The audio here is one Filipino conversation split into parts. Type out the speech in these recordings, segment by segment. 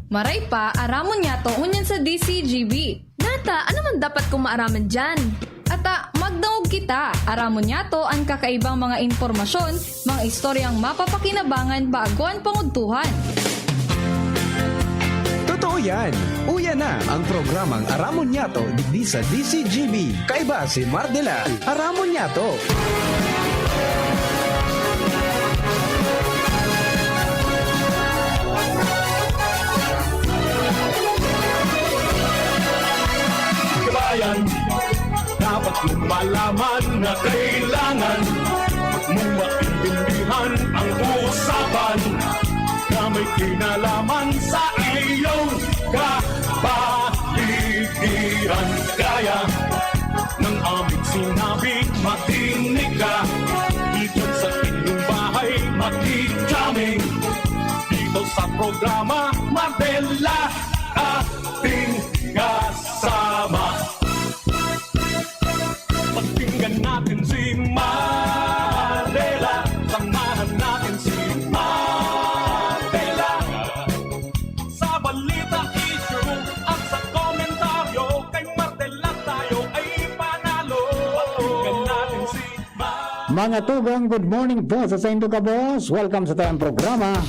Maray pa, aramon niya to unyan sa DCGB. Nata, ano man dapat kong maaraman dyan? Ata, magdaog kita. Aramon niya to ang kakaibang mga impormasyon, mga istoryang mapapakinabangan bago ang panguntuhan. Totoo yan. Uya na ang programang Aramon Nyato digdi sa DCGB. Kaiba si Mardela. Aramon Nyato. Kabayan, dapat mong malaman na kailangan mong maintindihan ang usapan na may kinalaman sa iyong kapaligiran. Kaya ng aming sinabi, makinig ka. Dito sa inyong bahay, makikaming. Dito sa programa, Mardela, ating kasama. Pakinggan natin si Mardela, samahan natin si Mardela. Sa balita, issue at sa komentaryo, kay Mardela tayo ay panalo. Pakinggan natin si Mardela. Mga tugang, good morning po sa Saint Luca Boss. Welcome sa tayong programa.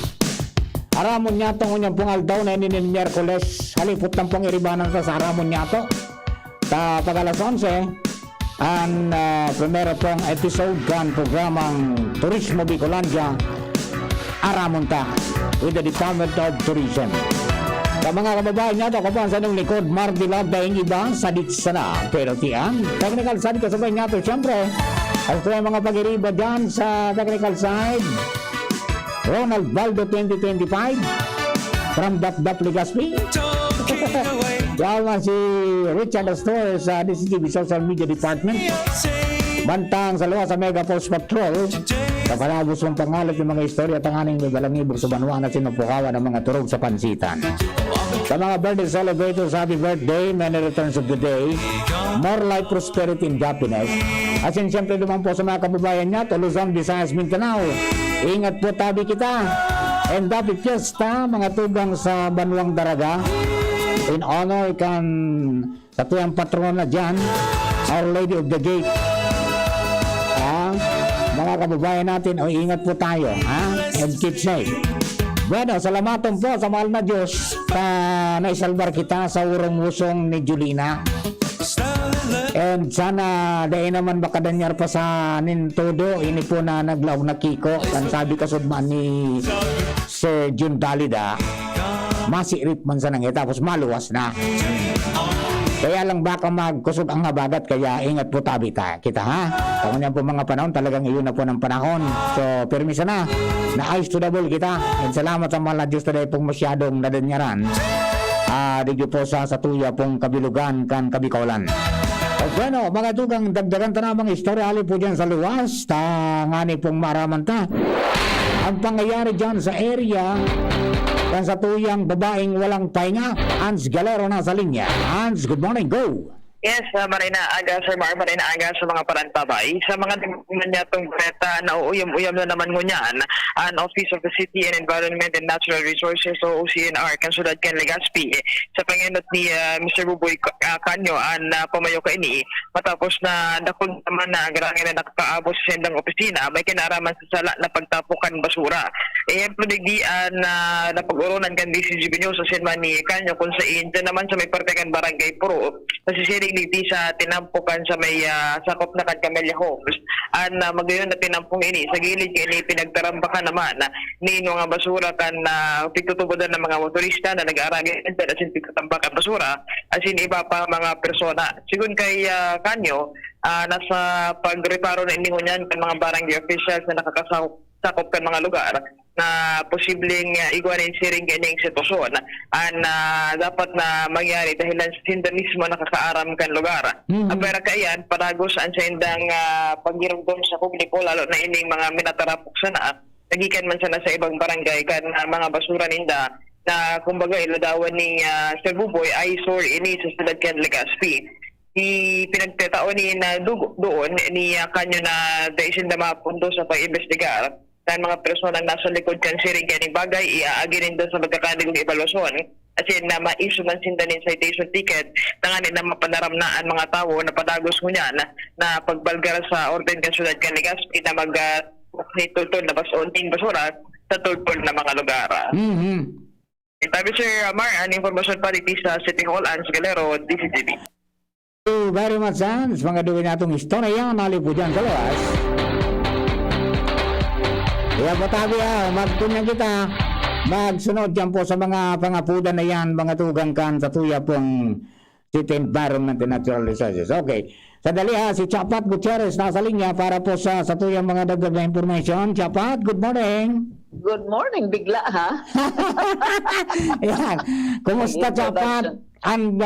Aramon Nyato ng unyang pungal daw na inin Miyerkules. Halipot ng pong iribanan sa Aramon Nyato. Ta pag-alas 11, ang primero pong episode kan programang Turismo Bicolandia, Aramon Ta, with the Department of Tourism. Sa mga kababayan niya, ako po ang sanong likod, Mardela dahing iba, sadit sana. Pero tiyan, technical side kasabay niya ito, siyempre, at ito yung mga pag-iriba dyan sa technical side, Ronald Baldo 2025 from Dap Legazpi. Yaman si Richard Astor sa DCGB Social Media Department. Bantang sa luwa sa Mega Force Patrol. Kapanagos mong pangalat ng mga istorya tanganing may balangibog sa banwa na sinupukawan ng mga turog sa pansitan. Sa mga birthday celebrators, happy birthday, many returns of the day, more life, prosperity, and happiness. At siyempre naman po sa mga kababayan niya, Luzon, Visayas, Mindanao. Ingat po tabi kita. And happy fiesta, mga tugang sa Banwang Daraga. In honor kan sa tuyang patrona dyan, Our Lady of the Gate. Mga kababayan natin, ingat po tayo. And keep safe. Bueno, salamatan po sa mahal na Diyos na naisalbar kita sa urong-usong ni Julina. And sana dahil naman baka danyar pa sa nintodo, ini po na naglaw na kiko. Kan sabi kasudman ni Sir June Dalida, masirip man sa nangit, tapos maluwas na. Kaya lang baka magkusog ang habagat, kaya ingat po tabi kita ha. Kung yan po mga panahon, talagang iyon na po ng panahon. So, permisa na ice to double kita. And salamat sa mga Diyos na pong masyadong nadanyaran. Digyo po sa tuya pong kabilugan kan kabikawalan. Bueno, mga tugang dagdagan ta na mga istorya ali po dyan sa luwas. Ngani pong maraman ta. Ang pangyayari dyan sa area kan sa tuyang babaeng walang pahinga, Hans Galero na sa linya. Hans, good morning, go! Yes, Marina Aga, Sir Mar, Marina Aga sa mga parantabay. Sa mga tingnan niya itong Greta na uuyam-uyam na naman ngunyan, ang Office of the City and Environment and Natural Resources o OCNR, Kansulad Ken Legazpi, sa panginot ni Mr. Buboy Canyo, ang pamayo ka ini, matapos na dakon naman na garangin na nakakaabot sa sendang opisina, may kinaraman sa sala na pagtapukan basura. Ehemplo digdian na napag-urunan kan DCGB News sa sinman ni Canyo kung sa dyan naman sa may partekan barangay Puro, nasisiring dito sa tinampukan sa may sakop na kan Camellia Homes. Ang magayon na tinampong ini, sa gilid ini pinagtarambakan naman ni mga basura kan pitutubodan ng mga motorista na nag-aaragin at asin pagtatambakan basura asin iba pa mga persona. Sigun kay Kanyo, nasa pagreparo na ini ngunyan kan mga barangay officials na nakakasakop kan mga lugar na posibleng iguanin siring ganing sitwasyon dapat na mangyari dahil sa sindanismo nakakaaram kan lugar. Pero kayan, paragos ang sindang pagirugdom sa publiko, lalo na ining mga minatarapok sana, nagikan man sana sa ibang barangay kan mga basura ninda na kumbaga iladawan ni Sir Buboy ay sorry ini sa Silad Ken Legazpi. Pinagtataon ni na doon ni Kanyo na daisin na mapunto sa pag-investigar ng mga personang nasa likod kan siring kaning bagay, iaagi rin doon sa magkakaligong evaluasyon as in na ma-issue man sindanin citation ticket tangani na mapanaramnaan mga tao na padagos mo niya na pagbalgar sa orden kan syudad kan Legazpi na mag tultol na basunting basura sa tultol na mga lugar. Tabi Sir Mar, ang informasyon pa dito sa City Hall, Ans Galero, DCTV. Thank you very much, Hans. Mga duwi natong istorya, nalipo dyan sa luwas. Kaya po tabi magtunan kita. Magsunod dyan po sa mga pangapudan na yan, mga tugang kan sa tuya pong City Environment and Natural Resources. Okay. Sadali si Chapat Gutierrez nasa linya para po sa tuyang mga dagdag na information. Chapat, good morning. Good morning, bigla ha? Yan. Kumusta Chapat? Ang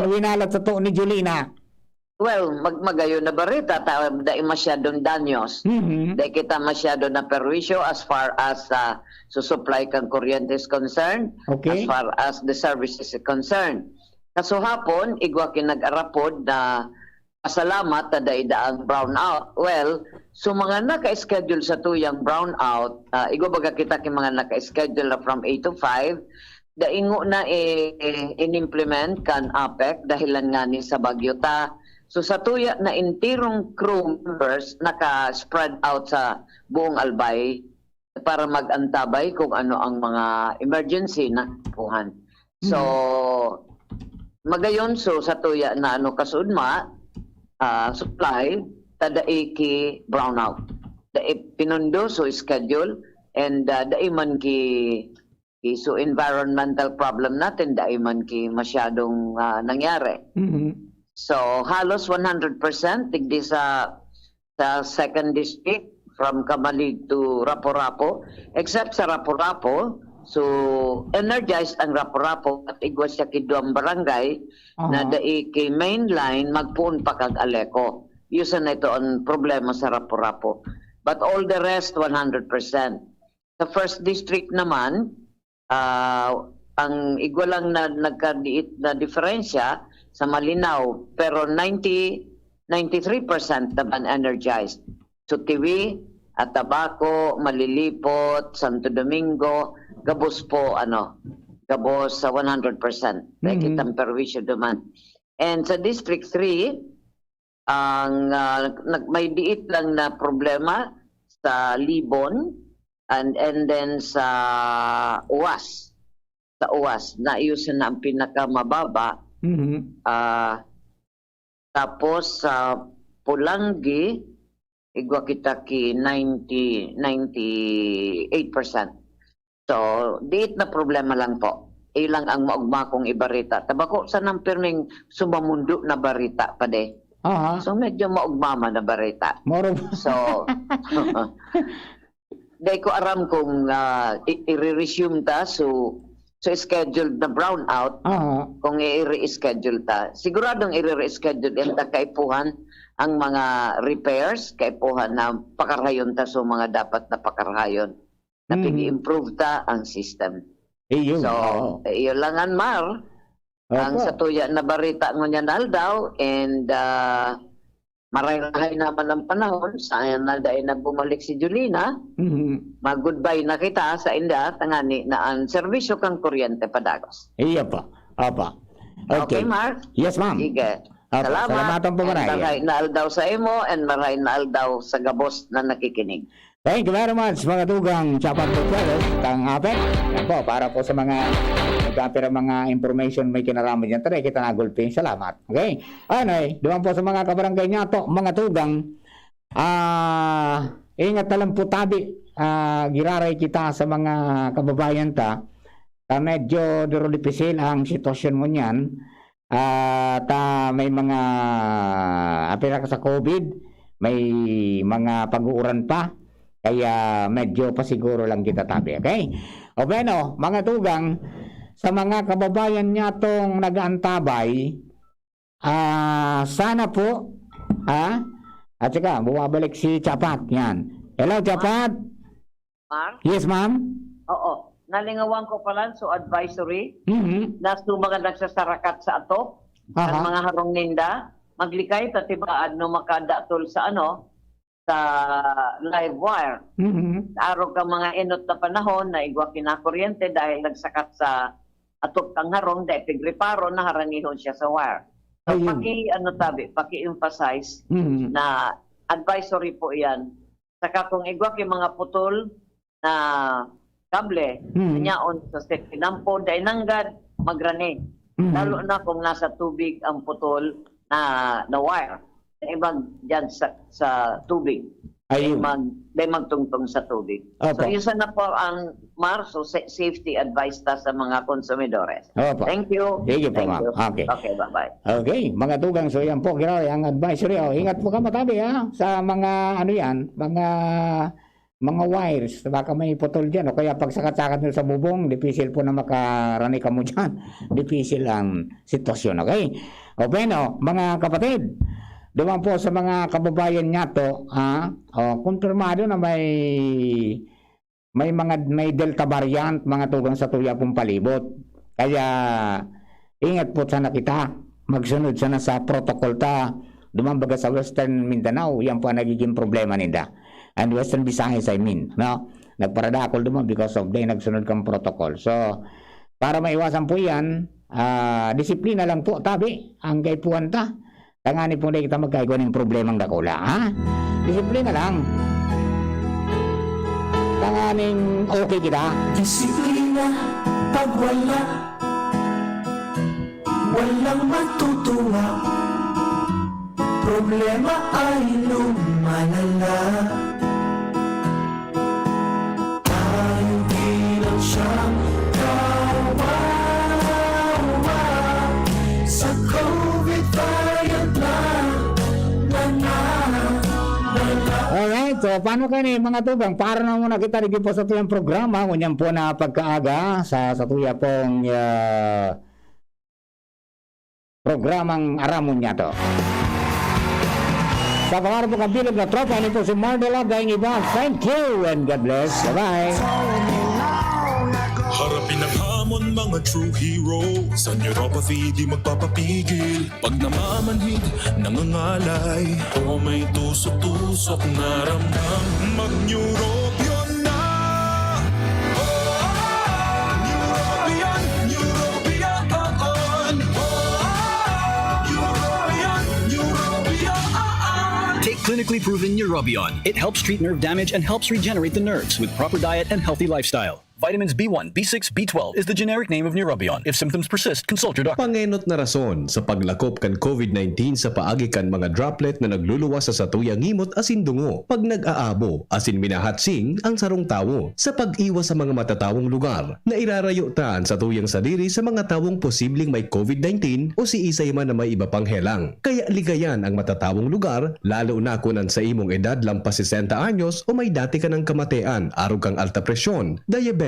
winalat sa to ni Julina. Well, magayon na barita, dahil masyadong danyos. Dahil kita masyado na perwisyo as far as supply kang kuryente is concerned, Okay. as far as the services is concerned. Kaso hapon, igwa kinag-arapod na pasalamat na daidaang brownout. Well, so mga naka-schedule sa tuyang brownout, igwa baga kita ki mga naka-schedule na from 8 to 5, daingo na in-implement kan APEC dahilan nga ni sa Bagyo ta. So sa tuya na intirong crew members naka-spread out sa buong Albay para mag-antabay kung ano ang mga emergency na puhan. So magayon so sa tuya na kasudma supply tadai ki brownout. Dai pinundo so schedule and dai man ki so environmental problem natin dai man ki masyadong nangyari. So halos 100% tigdi sa second district from Kamalig to Rapo-Rapo, except sa Rapo-Rapo. So energized ang Rapo-Rapo at igwa siya kiduang barangay na dai kay main line magpuon pa kag Aleco. Yusan na ito ang problema sa Rapo-Rapo. But all the rest 100%. Sa first district naman, ang igwa lang na nagkadiit na diferensya sa Malinaw, pero 93% naman energized. So TV, Atabaco, Malilipot, Santo Domingo, gabos po gabos sa 100%. Dahil kitang perwisyo naman. And sa District 3, ang may diit lang na problema sa Libon and then sa UAS. Sa UAS, naayusan na ang pinakamababa. Tapos sa Pulangi, igwa kita ki 98%. So, diit na problema lang po. Ilang ang maugma kong ibarita. Tabako sa nang pirming sumamundo na barita pa de. So, medyo maugmama na barita. So, dahil ko aram kung i-resume ta, so scheduled na brownout, kung i-reschedule ta. Siguradong i-reschedule yan ta kaipuhan ang mga repairs, kaipuhan na pakarayon ta so mga dapat na pakarayon. Na pini-improve ta ang system. So, iyo lang ang Mar. Ang sa tuya na barita ngunyan aldaw and maray-rahay naman ang panahon. Sayang na dahil na bumalik si Julina. Mag-goodbye na kita sa inda. Tangani na ang serbisyo kang kuryente padagos. Iya pa. Apa. Okay, Mark? Yes, ma'am. Sige. Apa. Salamat. Salamatan po maray. Maray na aldaw sa imo and maray na aldaw sa gabos na nakikinig. Thank you very much mga tugang Chapat Gutierrez, kang APEC. Yan po, para po sa mga nagkapira mga information may kinaraman dyan. Tara, kita nagulping. Salamat. Okay? Anyway, doon po sa mga kabarangay niya to, mga tugang, ingat na lang po tabi. Giraray kita sa mga kababayan ta. Medyo durolipisil ang sitwasyon mo niyan. May mga apira ka sa COVID, may mga pag-uuran pa. Kaya medyo pasiguro lang kita tabi, okay? O bueno, mga tugang, sa mga kababayan niya tong nag-aantabay, sana po, at saka, bumabalik si Chapat, yan. Hello, Chapat? Mark? Yes, ma'am? Oo. Nalingawan ko pala so advisory na sa mga nagsasarakat sa ato, ang mga harong ninda, maglikay tatibaan no makadatol sa sa live wire. Araw ka mga inot na panahon na igwa kinakuryente dahil nagsakat sa atok kang harong dahil pigriparo na haranihon siya sa wire. So, Ayun. paki-emphasize Mhm. na advisory po yan. Saka kung igwak yung mga putol na kable, kanyaon sa safety nampo, dahil nanggad magrane. Lalo na kung nasa tubig ang putol na wire. Ibang dyan sa tubig. Ayun. Dahil magtungtong sa tubig. Opo. So, isa na po ang Marso safety advice ta sa mga konsumidores. Opo. Thank you. Sige po, Thank ma'am. you. Okay. Okay, bye-bye. Okay, mga tugang, so yan po, grabe ang advisory. Oh, ingat po ka matabi ha, sa mga ano yan, mga wires, baka may putol dyan, o kaya pag sakat-sakat nyo sa bubong, difícil po na makarani ka mo dyan. Difícil ang sitwasyon, okay? O bueno, mga kapatid, duman po sa mga kababayan niya to, kumpirmado na may Delta variant, mga tugang sa tuya pong palibot. Kaya, ingat po sana kita. Magsunod sana sa protocol ta. Dumambaga sa Western Mindanao, yan po ang nagiging problema nila. And Western Visayas, I mean. No? Nagparadakol duman because of nagsunod kang protocol. So, para maiwasan po yan, disiplina lang po, tabi. Ang kaipuan ta. Tangani po na kita magkaigo ng problemang dakula. Ha? Disiplina lang. Tanganing okay kita. Disiplina, pag walang matutuwa. Problema ay lumalala. Tayo bilang siyang kawawa sa COVID variant na. Alright, so paano ka ni mga tubang? Para na muna kita rin po sa tuyang programa. Kunyan po na pagkaaga sa tuya pong programang Aramon niya to. Sa pangarap po kabilog na tropa, ini po si Mardela, dahil iba. Thank you and God bless. Bye-bye. Harapin ang hamon mga true hero. Sa neuropathy di magpapapigil. Pag namamanhid, nangangalay. O may tusok-tusok na ramdam. Mag-neurobion na. Neurobion, Neurobion, Neurobion. Take clinically proven Neurobion. It helps treat nerve damage and helps regenerate the nerves with proper diet and healthy lifestyle. Vitamins B1, B6, B12 is the generic name of Neurobion. If symptoms persist, consult your doctor. Pangenot na rason sa paglakop kan COVID-19 sa paagi kan mga droplet na nagluluwas sa satuyang ngimot asin dungo. Pag nag-aabo, asin minahatsing ang sarong tawo sa pag-iwas sa mga matatawong lugar na irarayo taan sa tuyang sadiri sa mga tawong posibleng may COVID-19 o si isay man na may iba pang helang. Kaya ligayan ang matatawong lugar, lalo na kunan sa imong edad lampas 60 anyos o may dati ka ng kamatean, arog kang alta presyon, diabetes,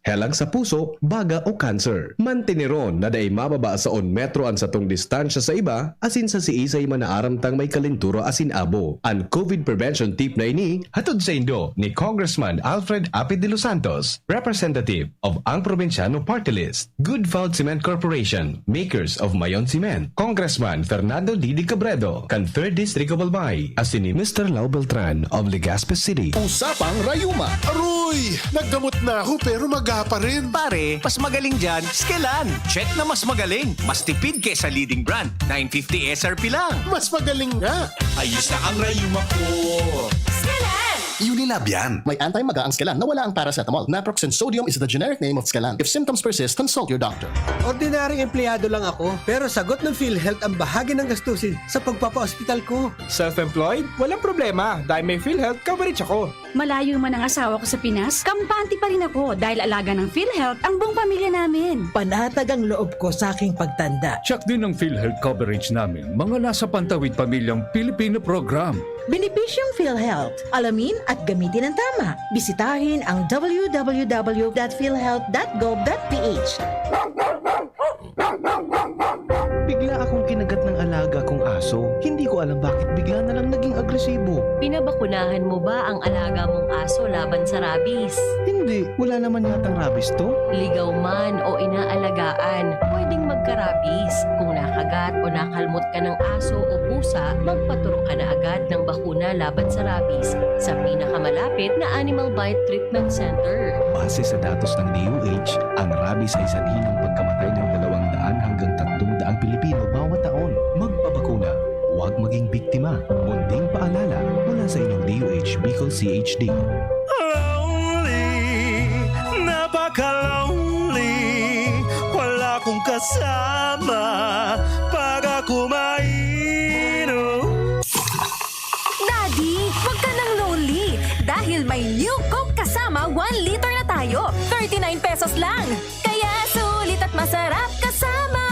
helang sa puso, baga o cancer. Mantineron na day mababa sa 1 metro ang satong distansya sa iba, asin sa si isay man na aramtang may kalinturo asin abo. Ang COVID prevention tip na ini, hatod sa Indo ni Congressman Alfred Apid de los Santos, representative of ang Provinciano Party List, Good Fault Cement Corporation, makers of Mayon Cement, Congressman Fernando Didi Cabredo, kan 3rd District of Albay, asin ni Mr. Lau Beltran of Legazpi City. Usapang Rayuma. Aroy! Naggamot na ako pero maga pa rin. Pare, mas magaling dyan, Skelan. Check na mas magaling. Mas tipid kesa leading brand. 950 SRP lang. Mas magaling nga. Ayos na ang Rayuma ko. Unilab yan. May anti-maga ang Skelan na wala ang paracetamol. Naproxen sodium is the generic name of Skelan. If symptoms persist, consult your doctor. Ordinaryong empleyado lang ako, pero sagot ng PhilHealth ang bahagi ng gastusin sa pagpapa-hospital ko. Self-employed? Walang problema dahil may PhilHealth coverage ako. Malayo man ang asawa ko sa Pinas, kampante pa rin ako dahil alaga ng PhilHealth ang buong pamilya namin. Panatag ang loob ko sa aking pagtanda. Check din ang PhilHealth coverage namin, mga nasa pantawid pamilyang Pilipino program. Benepisyong PhilHealth. Alamin at gamitin ang tama. Bisitahin ang www.philhealth.gov.ph. Bigla akong kinagat ng alaga kong aso. Hindi ko alam bakit bigla na lang naging agresibo. Pinabakunahan mo ba ang alaga mong aso laban sa rabies? Hindi, wala naman yatang rabies to. Ligaw man o inaalagaan, pwedeng magka-rabies. Kung nakagat o nakalmot ka ng aso o pusa, magpaturo ka na agad ng bakuna laban sa rabies sa pinakamalapit na Animal Bite Treatment Center. Base sa datos ng DOH, ang rabies ay sanhi ng pagkamatay programa. Munting paalala mula sa inyong DOH Bicol CHD. Lonely, napaka-lonely. Wala akong kasama pag ako mainom. Daddy, wag ka nang lonely. Dahil may New Coke kasama 1 liter na tayo. 39 pesos lang. Kaya sulit at masarap kasama.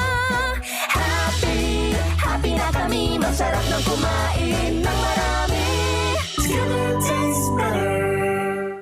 Happy, happy na kami. Masarap nang kumain ng marami. Tastes better.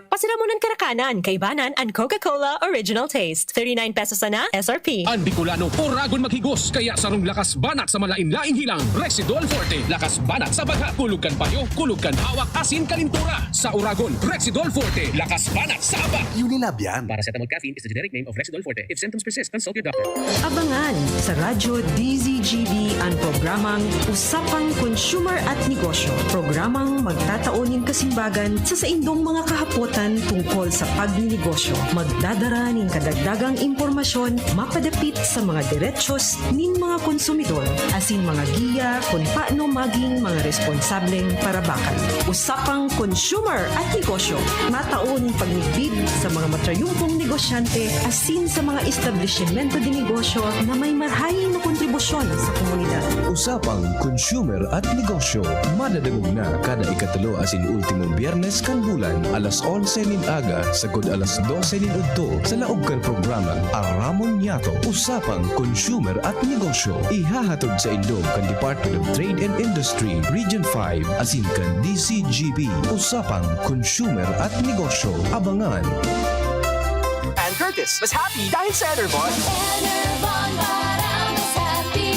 Pasiramunan Karakanan, Kaibanan, and Coca-Cola Original Taste. 39 pesos na SRP. Ang Bicolano, oragon maghigos, kaya sarong lakas banat sa malain-laing hilang. Rexidol Forte, lakas banat sa baga. Kulugkan payo, kulugkan hawak, asin kalintura. Sa oragon, Rexidol Forte, lakas banat sa aba. Unilab yan. Paracetamol caffeine is the generic name of Rexidol Forte. If symptoms persist, consult your doctor. Abangan sa Radyo DZGB ang programang Usapang Consumer at Negosyo. Programang magtataunin kasimbagan sa saindong mga kahapotan tungkol sa pagninegosyo. Magdadara ng kadagdagang impormasyon mapadapit sa mga diretsyon nin mga konsumidor asin mga giya kung paano maging mga responsableng parabakan. Usapang Consumer at Negosyo. Mataon pagnigbid sa mga matrayumpong negosyante asin sa mga establishmento de negosyo na may marhayin na kontribusyon sa komunidad. Usapang Consumer at Negosyo. Madadagog na kada ikatulo asin ultimong biyernes kan bulan alas 11 nin aga sagod alas 12 nin udto sa laog kan programang Aramon Yato. Usapang Consumer at Negosyo. Ihahatod sa indog kan Department of Trade and Industry Region 5 asin kan DCGB. Usapang Consumer at Negosyo. Abangan. And Curtis was happy dahil sa Enervon. Enervon, parang mas happy.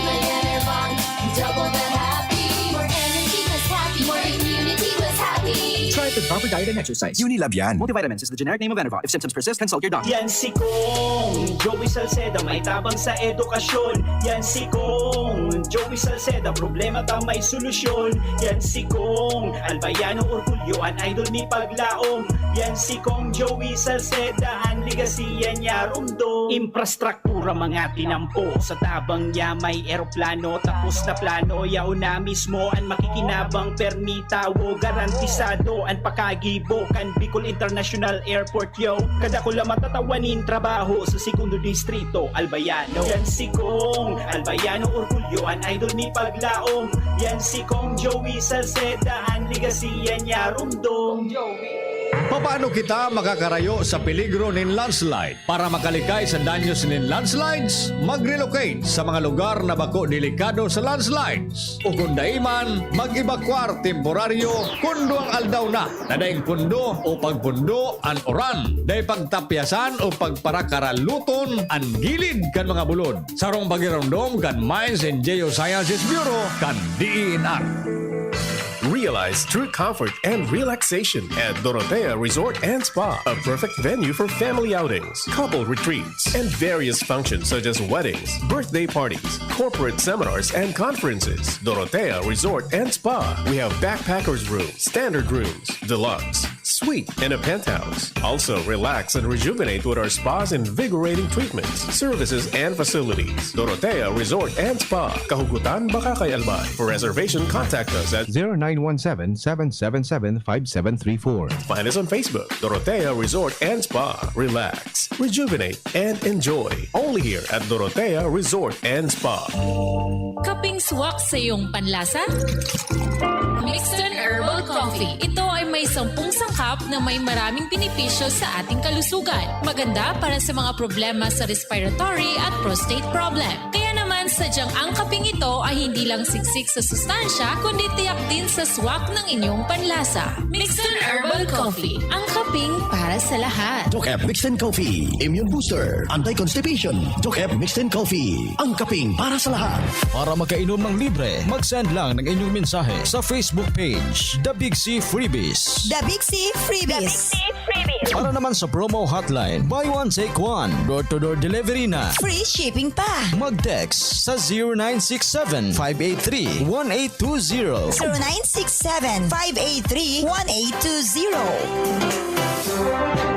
May Enervon, double the happy. More energy was happy. More immunity was happy. Try it with proper diet and exercise. Unilab yan. Multivitamins is the generic name of Enervon. If symptoms persist, consult your doctor. Yan si Kong Joey Salceda, may tabang sa edukasyon. Yan si Kong Joey Salceda, problema ta may solusyon. Yan si Kong Albayano Orgulyo, an idol ni Paglaom. Yan si Kong Joey Salceda, ang ligasiya niya rumdo. Infrastruktura mga tinampo, sa tabang niya may eroplano. Tapos na plano, yaw na mismo ang makikinabang permita. Wo garantisado ang pakagibo kan Bicol International Airport yo. Kada ko lang matatawanin trabaho sa segundo distrito Albayano. Yan si Kong Albayano Orgulyo, an idol ni Paglaom. Yan si Kong Joey Salceda, ang ligasiya niya rumdo. Paano kita makakarayo sa peligro ng landslide? Para makalikay sa danyos ng landslides, mag-relocate sa mga lugar na bako delikado sa landslides. O kung daiman, mag-evacuar temporaryo kundo ang aldaw na. Nadaing pundo o pagpundo an oran. Day pagtapyasan o pagparakaraluton an gilid kan mga bulod. Sarong pagirondom kan Mines and Geosciences Bureau kan DENR. Realize true comfort and relaxation at Dorotea Resort and Spa, a perfect venue for family outings, couple retreats, and various functions such as weddings, birthday parties, corporate seminars, and conferences. Dorotea Resort and Spa. We have backpackers room, standard rooms, deluxe, suite, and a penthouse. Also, relax and rejuvenate with our spa's invigorating treatments, services, and facilities. Dorotea Resort and Spa. Kahugutan, Bakakay, Albay. For reservation, contact us at 0917-777-5734. Find us on Facebook, Dorotea Resort and Spa. Relax, rejuvenate, and enjoy. Only here at Dorotea Resort and Spa. Kaping swak sa iyong panlasa? Mixton Herbal Coffee. Ito ay may 10 sangkap na may maraming benepisyo sa ating kalusugan. Maganda para sa mga problema sa respiratory at prostate problem. Kaya naman sadyang ang kaping ito ay hindi lang siksik sa sustansya, kundi tiyak din sa swak ng inyong panlasa. Mixton Herbal Coffee. Ang kaping para sa lahat. Jokep Mixed Coffee. Immune Booster. Anti-constipation. Jokep Mixed Coffee. Ang kaping para sa lahat. Para makainom ng libre, mag-send lang ng inyong mensahe sa Facebook page, The Big C Freebies. The Big C Freebies. Para naman sa promo hotline, buy one take one, door-to-door delivery na. Free shipping pa. Mag-text sa 0967-583-1820. 0967-583-1820.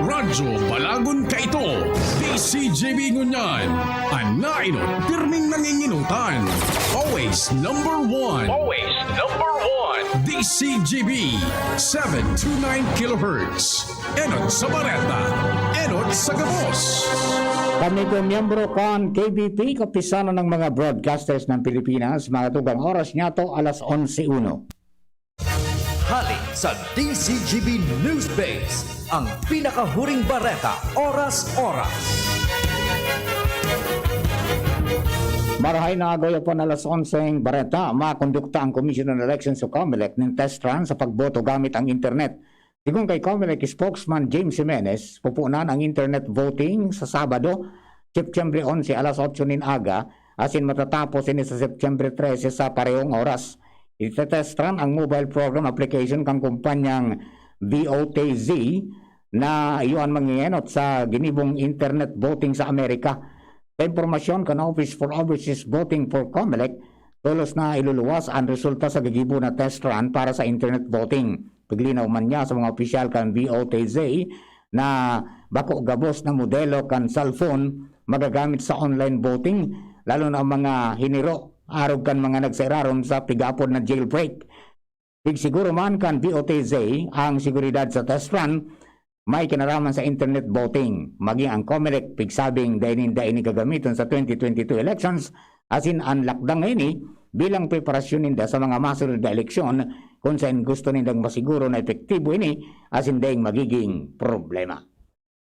Radyo Balagon ka ito. DCJB Ngunyan. Ang nainot, pirming na panginginutan. Always number one. Always number one. DCGB 729 kHz. Enot sa Bareta. Enot sa Gabos. Kami po miyembro kan KBP, kapisano ng mga broadcasters ng Pilipinas. Mga tugang oras niya to, alas 11:01. Hali sa DCGB News Base, ang pinakahuring bareta, oras-oras. Marahay na agoy po na alas 11 bareta, makondukta ang Commission on Elections o COMELEC ng test run sa pagboto gamit ang internet. Sigung kay COMELEC spokesman James Jimenez, pupunan ang internet voting sa Sabado, September 11 alas 8 nin aga, asin matatapos ini sa September 13 sa parehong oras. Itetest run ang mobile program application kang kumpanyang VOTZ na iyon mangingenot sa ginibong internet voting sa Amerika. Sa impormasyon kan Office for Overseas Voting for COMELEC, tulos na iluluwas ang resulta sa gigibo na test run para sa internet voting. Paglinaw man niya sa mga opisyal kan VOTZ na bako gabos na modelo kan cellphone magagamit sa online voting, lalo na ang mga hiniro arog kan mga nagsiraron sa pigapod na jailbreak. Siguro man kan VOTZ ang seguridad sa test run may kinaraman sa internet voting. Maging ang COMELEC pigsabing dainin gagamiton sa 2022 elections asin ang lakdang ini bilang preparasyon ninda sa mga masunod na eleksyon kung saan gusto nindang masiguro na epektibo ini asin daing magiging problema.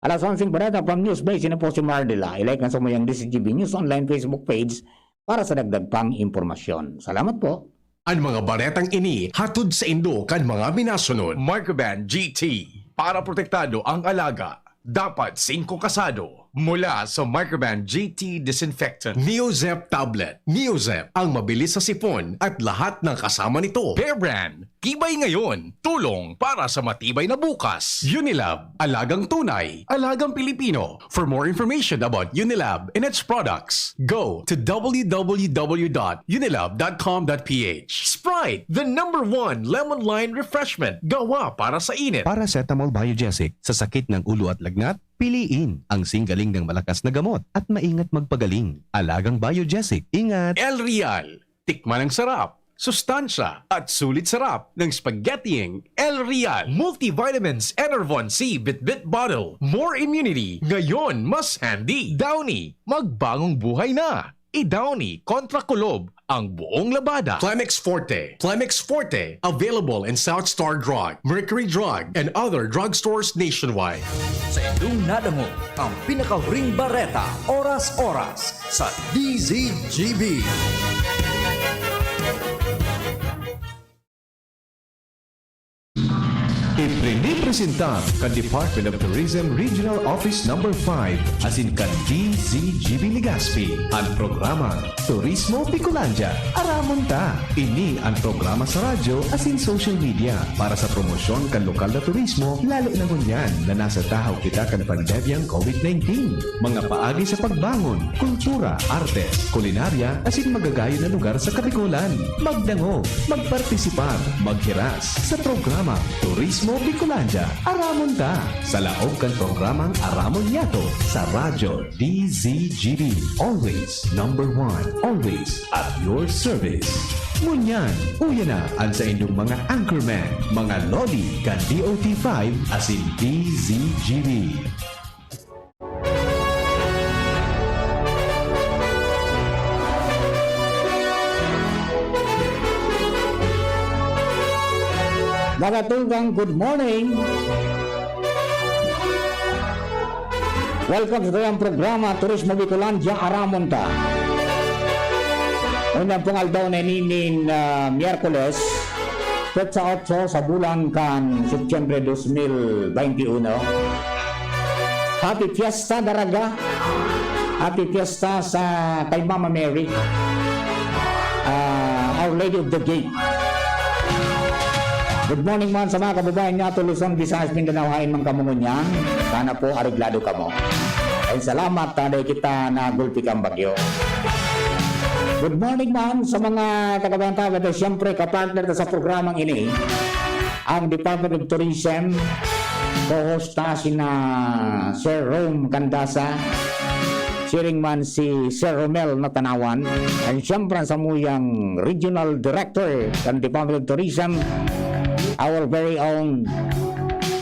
Alas 11 barata from Newsbase, na po si Mardila. I-like ang sumayang DCGB News online Facebook page para sa dagdag pang impormasyon. Salamat po. Ang mga baretang ini hatod sa Indo kan mga minasunod. Microban GT para protektado ang alaga. Dapat 5 kasado mula sa Microban GT Disinfectant. Neozep Tablet. Neozep ang mabilis sa sipon at lahat ng kasama nito. Bear Brand. Tibay ngayon. Tulong para sa matibay na bukas. Unilab. Alagang tunay. Alagang Pilipino. For more information about Unilab and its products, go to www.unilab.com.ph. Sprite, the #1 lemon lime refreshment. Gawa para sa init. Paracetamol Biogesic sa sakit ng ulo at lagnat, piliin ang singgaling ng malakas na gamot at maingat magpagaling. Alagang Biogesic. Ingat! El Real. Tikman ang sarap, sustansya at sulit sarap ng spaghettiing El Real. Multivitamins Enervon C Bit-Bit Bottle. More immunity. Ngayon mas handy. Downy. Magbagong buhay na. I-Downy kontra kulob ang buong labada. Clemix Forte. Clemix Forte. Available in South Star Drug, Mercury Drug, and other drugstores nationwide. Sa inyong nadamo, ang pinakahuring bareta, oras-oras sa DZGB. Ipresenta kan Department of Tourism Regional Office No. 5 asin kan DZGB Legazpi ang programa Turismo Bicolandia. Aramon ta! Ini ang programa sa radyo asin social media para sa promosyon kan lokal na turismo lalo na ngunyan na nasa tahaw kita kan pandemyang COVID-19. Mga paagi sa pagbangon, kultura, artes, kulinarya asin magagayo na lugar sa Kabikulan. Magdango, magpartisipar, maghiras sa programa Turismo Bicolandia. Aramon ta sa laog kan programang Aramon Yato sa radyo DZGB. Always #1. Always at your service. Ngunyan, uya na ang sa inyong mga anchorman, mga lodi kan DOT5 asin DZGB. Mga tugang, good morning! Welcome sa tayong programa Turismo Bicolandia, Aramon ta. Unang pungaldaw na ninin Miyerkules, petsa 8 sa bulan kan September 2021. Happy Fiesta, daraga! Happy Fiesta sa kay Mama Mary, Our Lady of the Gate. Good morning man sa mga kababayan niya, Luzon, Visayas, Mindanao, hain mga kamungunyan. Sana po ariglado ka mo. Ay salamat, taday kita na gulpi kang bagyo. Good morning man sa mga kababayan tayo. Siyempre, kapartner sa programang ini, ang Department of Tourism, co-host na sina Sir Rome Candasa, sharing man si Sir Romel Natanawan, and siyempre sa muyang Regional Director ng Department of Tourism, our very own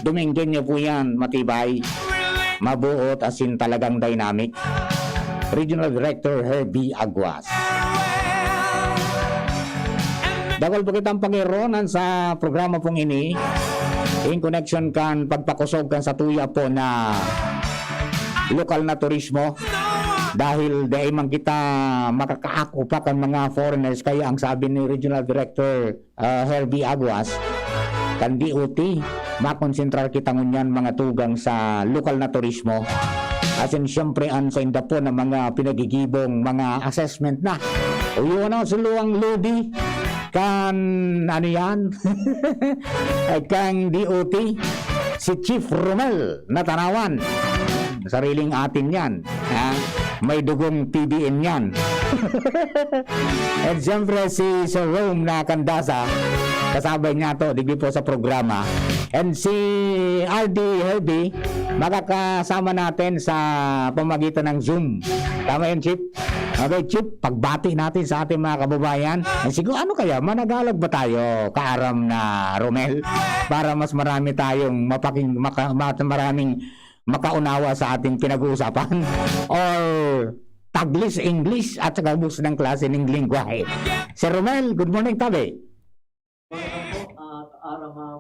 Domingueño po yan, matibay, mabuot as in talagang dynamic, Regional Director Herbie Aguas. Dagol po kitang pangironan sa programa pong ini in connection kan pagpakusog kan sa tuya po na lokal na turismo dahil dahil man kita makakaako pa kan mga foreigners, kaya ang sabi ni Regional Director Herbie Aguas kan DOT makonsentrar kita ngunyan mga tugang sa lokal na turismo, as in syempre an sa inda po ng mga pinagigibong mga assessment na o yun na suluang lodi kan ano yan kang DOT si Chief Romel Natanawan, sariling atin yan, ha? May dugong PBN yan. At siyempre si Sir Rome na Kandasa, kasabay niya to digdi po sa programa, and si RD Herbie makakasama natin sa pamagitan ng Zoom. Tama yun, Chief? Okay, Chief, pagbati natin sa ating mga kababayan. And siguro ano kaya, managalag ba tayo, kaaram na Romel, para mas marami tayong maraming makaunawa sa ating pinag-uusapan? Or taglis English at saka bus ng klase ng lingwahe. Sir Romel, good morning, tabi.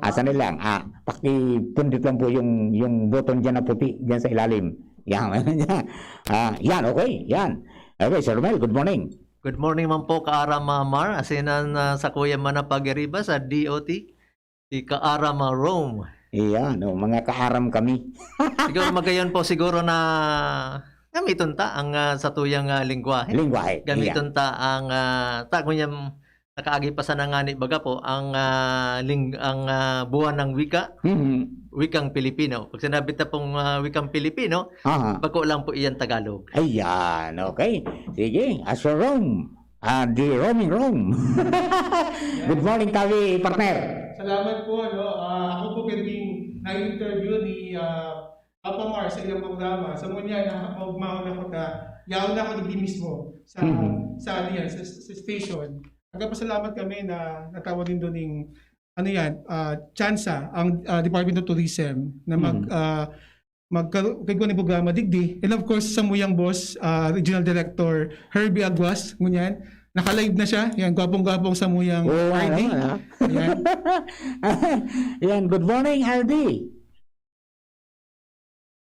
Asan lang, pakipundit lang po yung button dyan na puti, dyan sa ilalim. Yan, yan, okay, yan. Okay, Sir Romel, good morning. Good morning man po, Kaaram Mar. Asinan sa Kuya Manapagiriba sa DOT, si Kaaram Rome. Iyan, mga kaaram kami. Siguro magayon po siguro na gamiton ta ang sa tuyang lingwahe. Lingwahe. Gamiton ta ang kunyam nakaagi pa sa nangani baga po ang buwan ng wika. Wikang Pilipino. Pag sinabi ta pong wikang Pilipino, bako lang po iyan Tagalog. Ayan, okay. Sige, as for Rome, the roaming Rome. Good morning, Tavi, partner. Salamat po. Ako po piling na-interview ni Papa Mar sa ilang programa. Sa muna nakapagmahon ako yaon na ako digdi mismo sa station. Nagpasalamat kami na natawag din doon ng tsansa ang Department of Tourism na magkaroon ng programa digdi. And of course, sa muyang boss, Regional Director Herbie Aguas, ngunyan, naka-live na siya. Yan, gwapong-gwapong sa muyang RD. Yan. Yan, good morning, RD.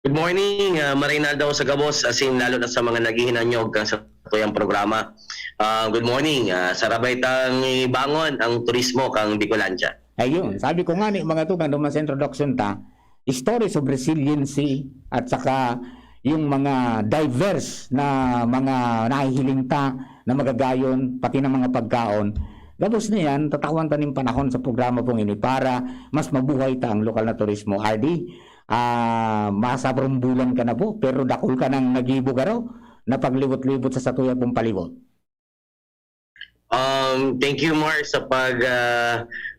Good morning, Marinaldo sa Gabos, asin lalo na sa mga naghihinanyog sa tuyang programa. Good morning, sarabay tang ibangon ang turismo kang Bicolandia. Ayun, sabi ko nga ni mga tugang duman sa introduction ta, stories of resiliency at saka yung mga diverse na mga nahihiling ta na magagayon, pati ng mga pagkaon. Tapos na yan, tatawan ta ng panahon sa programa pong ini para mas mabuhay ta ang lokal na turismo. RD, masabrong bulan ka na po, pero dakol ka ng nagibo ka raw na paglibot-libot sa satuya pong palibot. Thank you, Mar, sa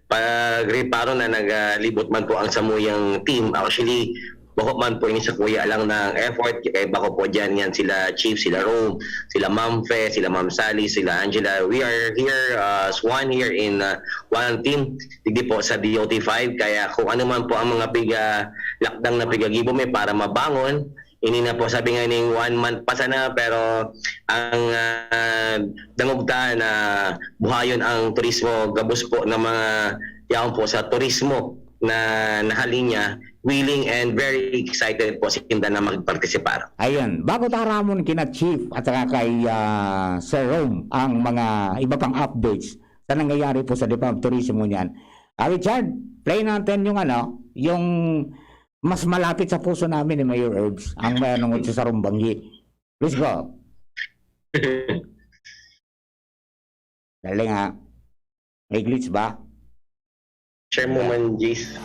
pagreparo na naglibot man po ang samuyang team. Actually, bako man po ini sa kuya lang ng effort, kaya bako po dyan yan sila Chief, sila Rome, sila Ma'am Fe, sila Ma'am Sally, sila Angela. We are here as one here in one team, hindi po sa DOT5, kaya kung ano man po ang mga lakdang na pigagibo may para mabangon, ini na po sabi nga ning 1 month pa sana, pero ang dangogta na buhayon ang turismo, gabos po ng mga yaon po sa turismo na nahalinya, willing and very excited po si Kinda na magpartisipar. Ayun, bago taramon kina Chief at saka kay Sir Rome ang mga iba pang updates sa nangyayari po sa Department of Tourism niyan. Richard, play natin yung mas malapit sa puso namin ni Mayor Herbs, ang manungod sa Sarumbanggi. Let's go. Dali nga. May glitch ba? Share mo man, Jace.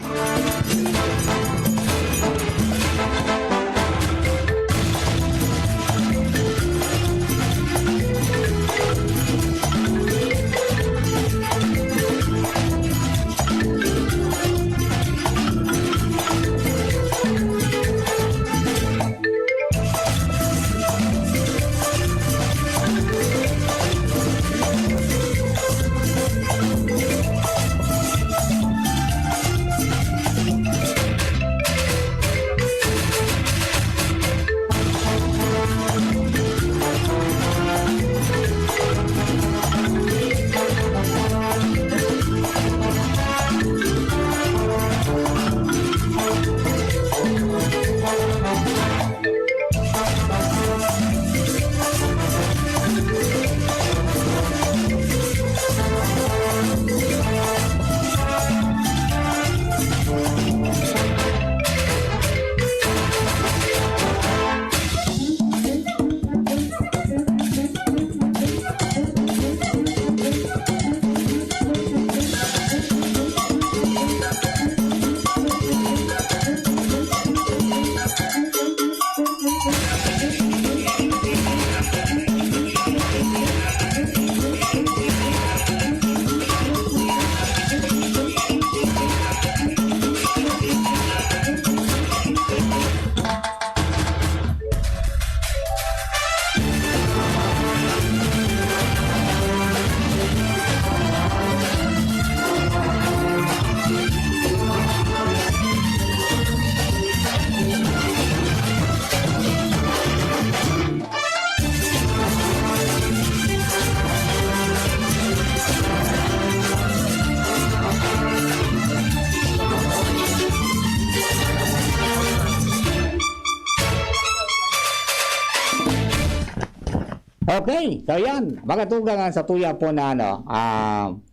Okay, so yan. Magatuga nga sa tuya po na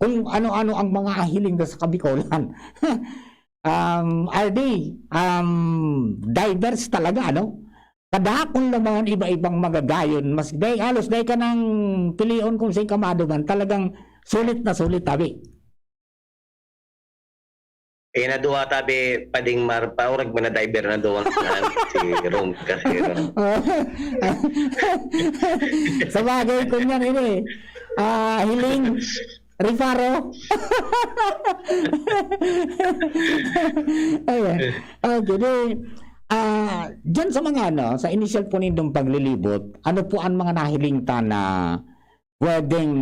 kung ano-ano ang mga hiling sa Kabikolan. RD, diverse talaga, ano? Kadakon naman iba-ibang magagayon. Mas halos day ka ng pilion kung sa'y kamadugan. Talagang sulit na sulit, tabi. Na duwa tabi pading marpaurag mo na diver na duwa si Rome kasi. Sa bagay ko niyan, ini. Hiling, Rifaro. Ayan. Okay, dyan sa mga sa initial po nindong paglilibot, ano po ang mga nahiling ta na pwedeng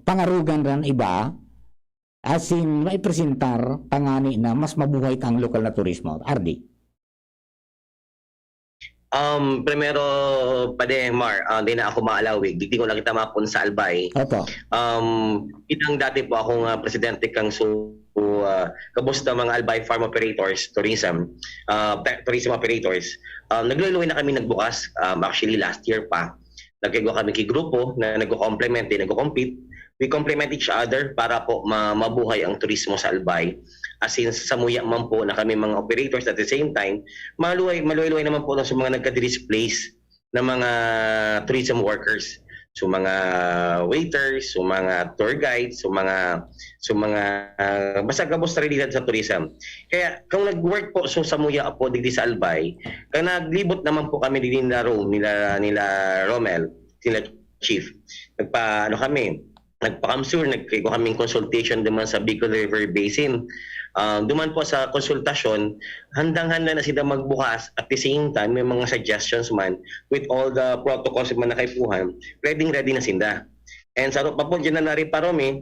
pangarugan rin iba? As in, maipresentar tangani na mas mabuhay kang lokal na turismo. Ardi? Primero, pade, Mar, hindi na ako maalawig. Di ko lang kita mapun sa Albay. Opo. Itang dati po akong presidente kang kabusta mga Albay farm operators, tourism operators. Nagluluwi na kami nagbukas, actually last year pa. Nagkigo kami grupo na nagko-complement, nagko-compete. We complement each other para po mabuhay ang turismo sa Albay. As in, samuya man po na kami mga operators at the same time, maluway naman po sa mga nagka-displace na mga tourism workers. So mga waiters, so mga tour guides, so mga basta kabusta related sa tourism. Kaya kung nag-work po so samuya po digdi sa Albay, kaya naglibot naman po kami digdi na Rome nila Romel, sila Chief. Nagpa-Kamsur, nagkigo kaming consultation naman sa Bicol River Basin. Duman po sa konsultasyon, handang-handa na sila magbukas at the same time may mga suggestions man with all the protocols man nakaipuhan, ready na sinda. And sa pa po dyan na nariparome,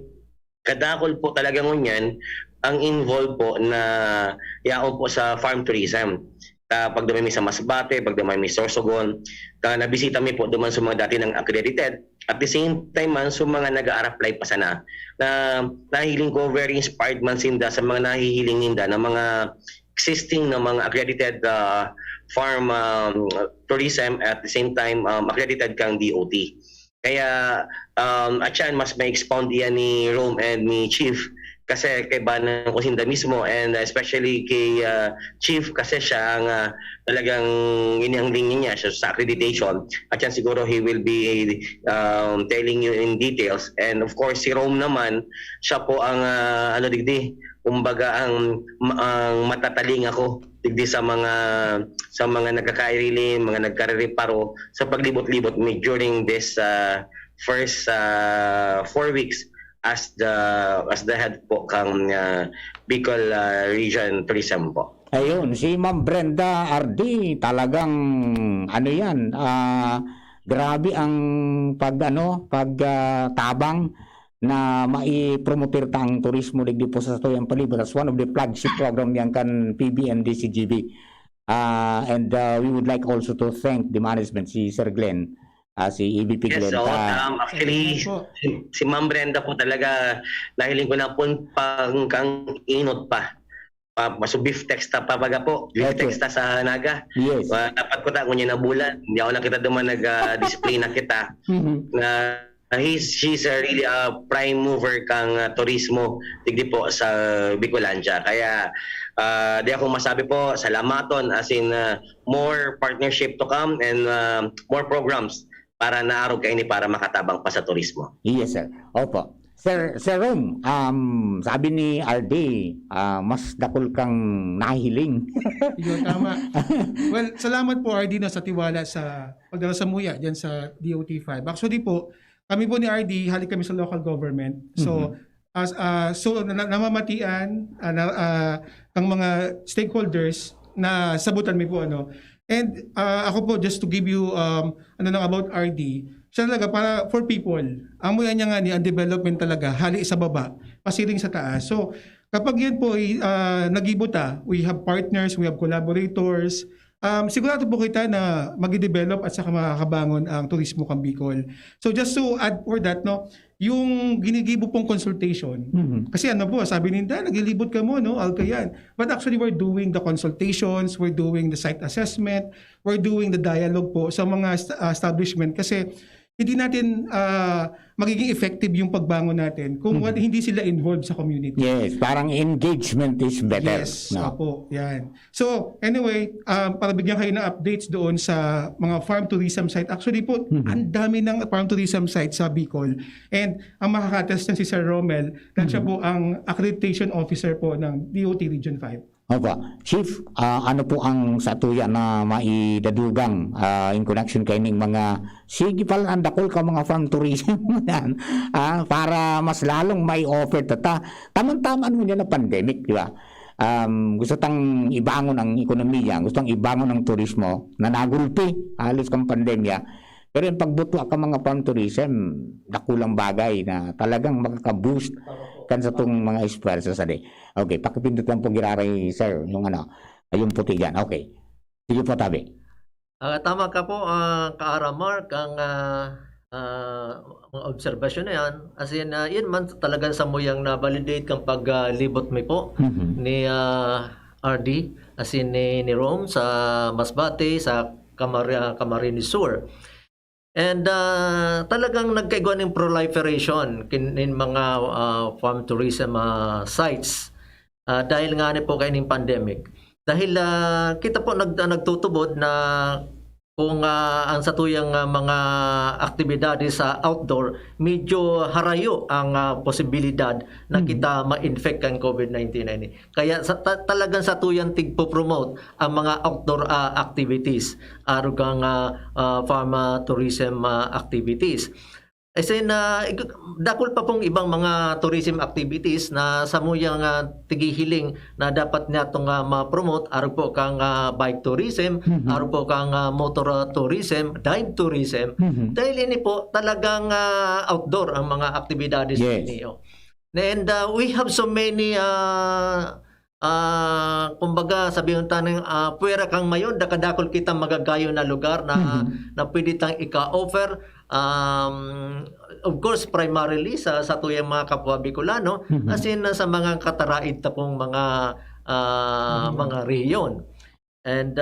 kadakol po talaga ngunyan ang involved po na yaon po sa farm tourism. Pag dumay sa Masbate, pag dumay Sorsogon, nabisita mi po duman sa mga dati ng accredited. At the same time man, sa mga nag-a-apply pa sana, na nahiling ko very inspired man sinda sa mga nahihiling ninda na mga existing na mga accredited farm tourism at the same time accredited kang DOT. Kaya at yan, mas may expound yan ni Rome and ni Chief kasi kay Banang Kusinda mismo and especially kay Chief kasi siya ang talagang inihangling niya siya sa accreditation at yan siguro he will be telling you in details and of course si Rome naman siya po ang kumbaga ang matataling ako digdi sa mga nagkakairili, mga nagkareparo sa paglibot-libot during this first 4 weeks as the head po kang Bicol Region Tourism po. Ayun, si Ma'am Brenda RD, talagang grabe ang pagtabang na maipromoter tang turismo digdi po sa Tuyang Palibot as one of the flagship program yan kan PBN DCGB. And we would like also to thank the management, si Sir Glenn, si EVP Glenn. Yes, so, actually, si Ma'am Brenda po talaga, nahiling ko na po kang inot pa. So beef text pa baga po. Beef text sa Naga. Yes. Dapat ko ta kunya na bulan. Hindi ako nakita duman nag-display na kita. Na she's a really prime mover kang turismo digdi po sa Bicolandia. Kaya di ako masabi po, salamaton as in more partnership to come and more programs para naarog kayo para makatabang pa sa turismo. Yes, sir. Opo. Sir Rom, sabi ni RD, mas dakol kang nahiling. Yun, tama. Well, salamat po RD sa tiwala sa pagdala sa muya dyan sa DOT5. Actually po, kami po ni RD, halik kami sa local government. So, namamatian ang mga stakeholders na sabutan mi po And ako po, just to give you about RD, siya talaga para for people. Ang muya niya nga ang development talaga, hali sa baba, pasiring sa taas. So, kapag yan po nagibuta, we have partners, we have collaborators, sigurado po kita na mag-develop at saka makakabangon ang turismo kang Bicol. So just to add for that, yung ginigibo pong consultation, kasi sabi ninda, naglilibot ka mo, Alcayan. But actually, we're doing the consultations, we're doing the site assessment, we're doing the dialogue po sa mga establishment. Kasi hindi natin magiging effective yung pagbangon natin kung hindi sila involved sa community. Yes, parang engagement is better. Yes, opo, yan. So, anyway, para bigyan kayo ng updates doon sa mga farm tourism site. Actually po, ang dami ng farm tourism site sa Bicol. And ang makakatest na si Sir Romel, dahil siya po ang accreditation officer po ng DOT Region 5. Opo. Chief, ano po ang satuya na maidadugang in connection kay ning mga sige pala ang dakol ka mga farm tourism yan, para mas lalong may offer tamang-tamaan mo niya na pandemic, di ba? Gusto tang ibangon ang ekonomiya, gusto tang ibangon ang turismo na nagulpi halos kang pandemya. Pero yung pagbutwa ka mga farm tourism, dakulang bagay na talagang makaka-boost kan sa itong mga espresyo sa day. Okay, pakipindot lang po giraray, sir, yung yung puti dyan. Okay. Sige po, Tabi. Tama ka po, Kaara Mark, ang mga obserbasyon na yan. As in, yan man talagang sa muyang na-validate kang paglibot mo po ni RD, as in ni Rome sa Masbate, sa Camarines Sur. And talagang nagkaigwa ng proliferation in mga farm tourism sites dahil nga po kayo ng pandemic. Dahil kita po nagtutubod na kung ang satuyang mga aktibidades sa outdoor, medyo harayo ang posibilidad na kita ma-infect ang COVID-19. Kaya talagang satuyang tigpo-promote ang mga outdoor activities, arugang farm tourism activities. Kasi dakol pa pong ibang mga tourism activities na samuyang tigihiling na dapat niya itong ma-promote. Araw po kang bike tourism, araw po kang motor tourism, dive tourism. Dahil ini po talagang outdoor ang mga aktibidades niyo. And we have so many kumbaga sabihin tayo puwera kang mayon, dakadakol kita magagayo na lugar na pwede tang ika-offer. Of course, primarily sa tuyang mga kapwa Bicolano, as in sa mga kataraid na pong mga rehiyon. And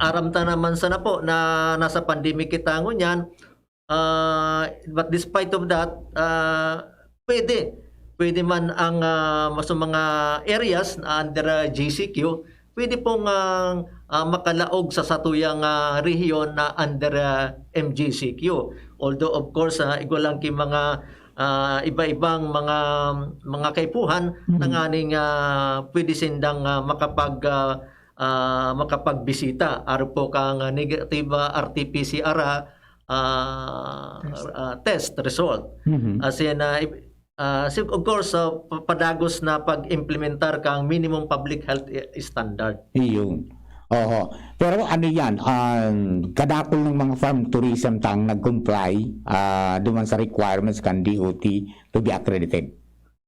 aramta naman sana po na nasa pandemic kita ngunyan, but despite of that, pwede man ang mga areas na under GCQ, pwede pong makalaog sa satuyang rehiyon na under MGCQ. Although of course, igulang ki mga iba-ibang mga kaipuhan ng aning pwede sindang makapagbisita. Araw po kang negative RT-PCR test result. As in, of course, padagos na pag-implementar kang minimum public health standard. Iyon. Oo. Pero ano yan, kadakol ng mga farm tourism tang nag-comply duman sa requirements kan DOT to be accredited.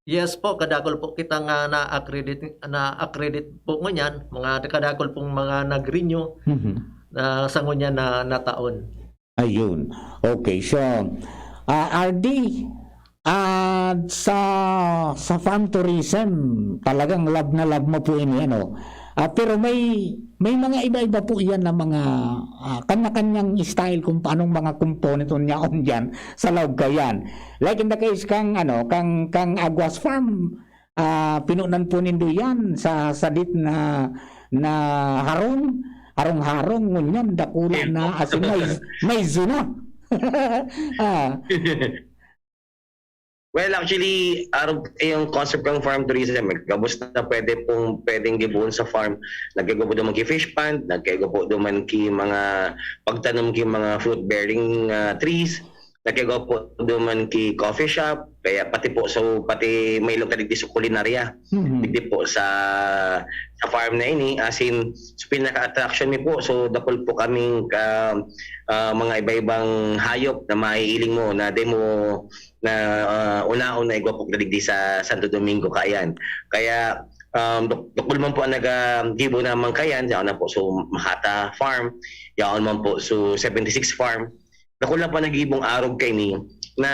Yes po, kadakol po kita nga na-accredit po ngunyan, mga kadakol pong mga nag-renew sa ngunyan na taon. Ayun. Okay, so RD, sa farm tourism, talagang love na love mo po ini, pero may mga iba-iba po yan na mga kanya-kanyang style kung paanong mga component niya on dyan sa loob kayan. Like in the case kang Aguas Farm, pinunan po nindo yan sa dit na harong ngunyan dakula na asin may zuna. Well, actually, yung concept ng farm tourism, gabos na pwedeng gibuon sa farm. Nagkagawa po duman ki fish pond, nagkagawa po duman ki mga pagtanom ki mga fruit-bearing trees, nagkagawa po duman ki coffee shop, kaya pati may lugar dito sa kulinarya. Dito po sa farm na ini, as in, pinaka-attraction ni po, so dapol po kaming mga iba-ibang hayop na maiiling mo na demo na una-una igwa po galigdi sa Santo Domingo kayan. Kaya dukul man po ang nag-gibo naman kayan, yaon na po so Mahata Farm, yaon man po so 76 Farm. Dukul lang po nag-gibong arog kay ni na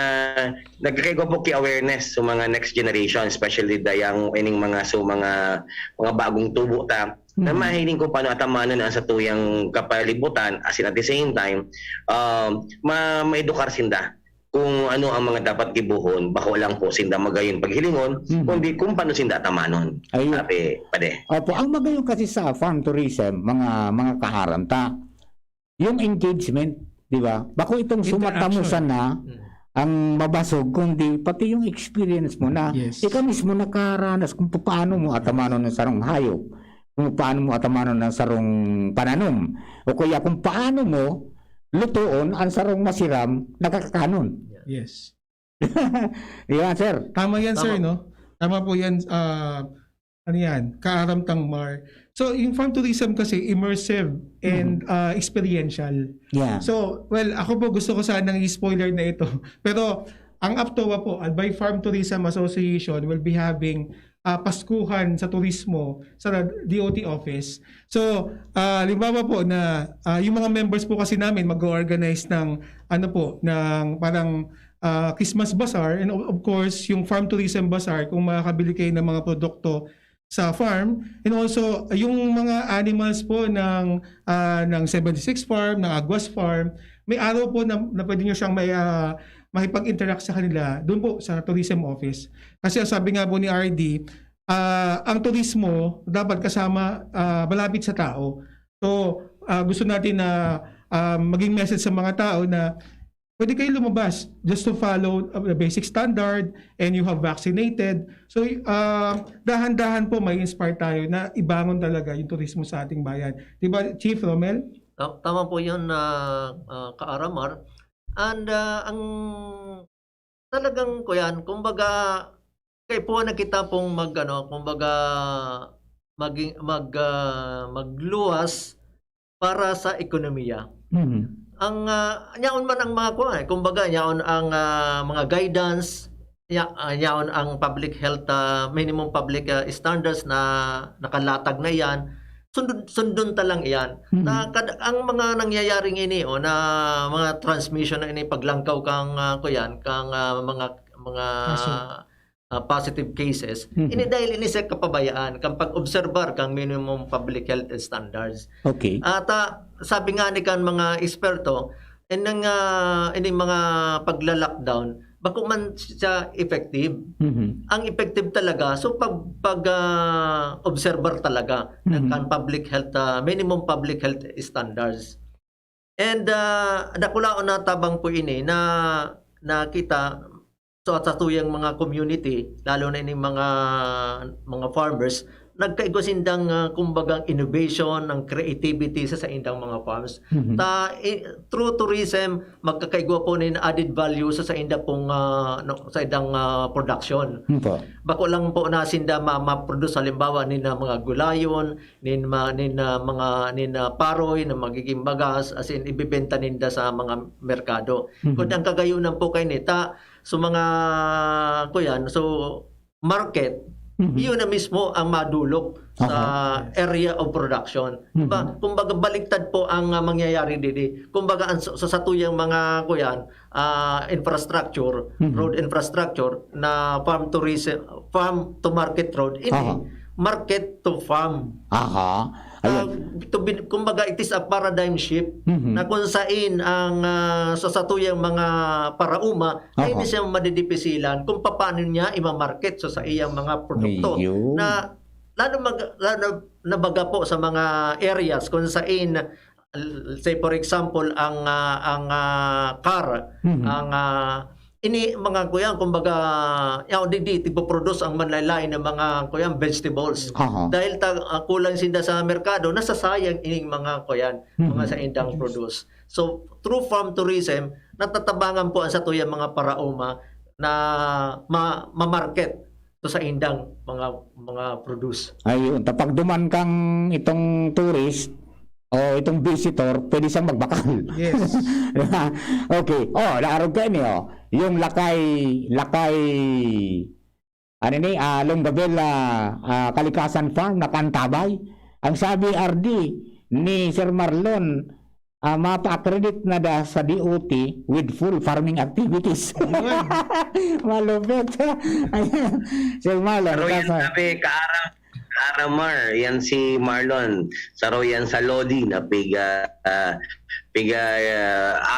nagkakaigo po ki awareness sa mga next generation, especially dayang ining mga bagong tubo ta na mahiling kung paano atamanan ang satuyang kapalibutan as in at the same time maedukar sinda kung ano ang mga dapat gibuhon bako lang po sinda magayon paghilingon kundi kung paano sinda atamanon. Sabi pade. Opo, ang magayon kasi sa farm tourism, mga kaharanta, yung engagement, di ba? Bako itong sumatamusan na ang mabasog, kundi pati yung experience mo na ikaw mismo nakaranas kung paano mo atamanon ng sarong hayop, kung paano mo atamanon ng sarong pananom, o kaya kung paano mo lutuon ang sarong masiram nakakakanon. Yes. Di ba, sir? Tama yan, sir, no? Tama po yan. Ano yan? Kaaramtang Mar. So, yung farm tourism kasi immersive and experiential. Yeah. So, well, ako po gusto ko sanang i-spoiler na ito. Pero, ang APTOA po, Albay Farm Tourism Association will be having paskuhan sa turismo sa DOT office. So, limbawa po na yung mga members po kasi namin mag-organize ng ng parang Christmas Bazaar, and of course, yung Farm Tourism Bazaar kung makakabili kayo ng mga produkto sa farm, and also yung mga animals po ng 76 Farm, ng Aguas Farm, may araw po na pwede nyo siyang makipag-interact sa kanila doon po sa tourism office. Kasi sabi nga po ni RD, ang turismo dapat kasama malapit sa tao. So gusto natin na maging message sa mga tao na pwede kayo lumabas just to follow the basic standard and you have vaccinated. So dahan-dahan po may inspire tayo na ibangon talaga yung turismo sa ating bayan. Diba, Chief Romel? Tama po yun, Kaaramar. And ang talagang kuyan, kumbaga kay po nakita pong magluwas para sa ekonomiya. Ang yaon man ang mga kuan, kumbaga yaon ang mga guidance, yaon ang public health minimum public standards na nakalatag na yan. Sundon talang iyan. Ang mga nangyayaring ini na mga transmission na ini paglangkaw kang kang mga positive cases, ini dahil ini sa kapabayaan kang pag-obserbar kang minimum public health standards. Okay. At sabi nga ni kan mga eksperto, ini mga pagla-lockdown, bako man siya effective. Ang effective talaga, so pag observer talaga ng public health, minimum public health standards. And dakulaon na tabang po ini na nakita so at tuyang mga community, lalo na ini mga farmers, nagkaigosindang kumbagang innovation, ng creativity sa indang mga farms. Through tourism, magkakaigwa po na added value sa indang pong sa indang production. Bako lang po na sinda ma-produce halimbawa nina mga gulayon, nina paroy na magiging bagas, as in ibibenta ninda sa mga merkado. Kung ang kagayunan po kay nita, so mga kuyan, so market, yun na mismo ang madulok sa area of production. Diba? Kumbaga baliktad po ang mangyayari dito. Kumbaga sa satuyang mga kuyan, infrastructure, road infrastructure na farm tourism, farm to market road, ini market to farm. Kumbaga it is a paradigm shift na kung saan ang sa satuyang mga parauma ay hindi siya madidipisilan kung paano niya i-market sa iyang mga produkto na lalo na baga po sa mga areas kung saan say for example ang car ang ini mga kuyan kumbaga yaw di produce ang manlalay ng mga kuyan vegetables dahil kulang sinda sa merkado nasasayang ining mga kuyan mga sa indang produce. So through farm tourism natatabangan po ang satuyang mga parauma na ma-market to sa indang mga produce. Ayun, tapag duman kang itong tourist o itong visitor, pwede siyang magbakal. Yes. Okay. Naarog kayo niyo. Yung lakay Longgabel Kalikasan Farm na Pantabay. Ang sabi RD ni Sir Marlon, mapa-accredit na da sa DOT with full farming activities. Malupit. Sir Marlon. Pero yung sabi, Aramar, yan si Marlon. Saro yan sa Lodi na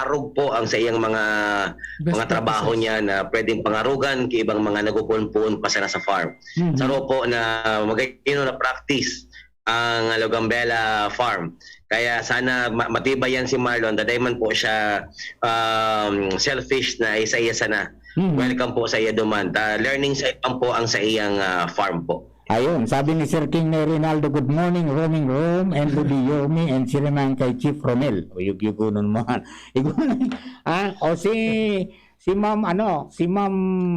arog po ang sa iyang mga trabaho niya na pwedeng pangarugan kay ibang mga nagpupunpuon pa sana sa farm. Saro po na magayon na practice ang Logambela farm. Kaya sana matibay yan si Marlon. Daday man po siya selfish na isa-iya sana. Welcome po sa iya duman. Learning sa po ang sa iyang farm po. Ayun, sabi ni Sir King na Rinaldo, good morning, roaming room, and Rudy Yomi, and sila man kay Chief Romel. O yugunon mo. O si Ma'am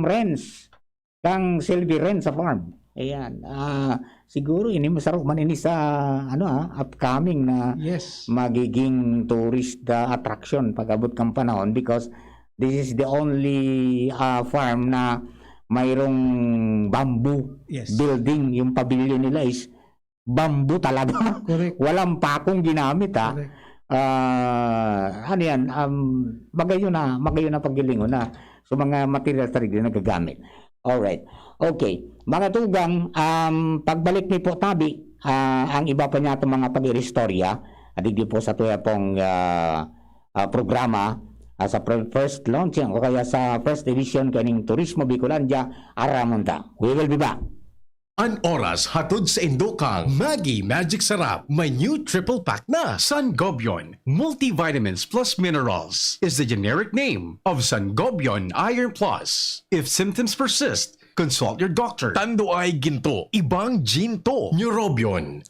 Renz, kang Sylvie Renz sa farm. Ayan. Siguro ini masarap man ini sa upcoming na magiging tourist attraction pag-abot kang panahon, because this is the only farm na mayroong bamboo building. Yung pavilion nila is bamboo talaga. Walang pakong ginamit magayon na paggilingon na. So mga materials talaga na nagagamit. Alright. Okay. Mga tugang, pagbalik ni po tabi, ang iba pa niya itong mga pag-iristorya, adigdi po sa tuya pong programa, sa first launching o kaya sa first edition kaning Turismo Bicolandia Aramonta. We will be back. An oras hatod sa Indokang Maggi Magic Sarap. May new triple pack na. Sangobion Multivitamins Plus Minerals is the generic name of Sangobion Iron Plus. If symptoms persist, consult your doctor. Tanduay Ginto, Ibang Ginto. Neurobion,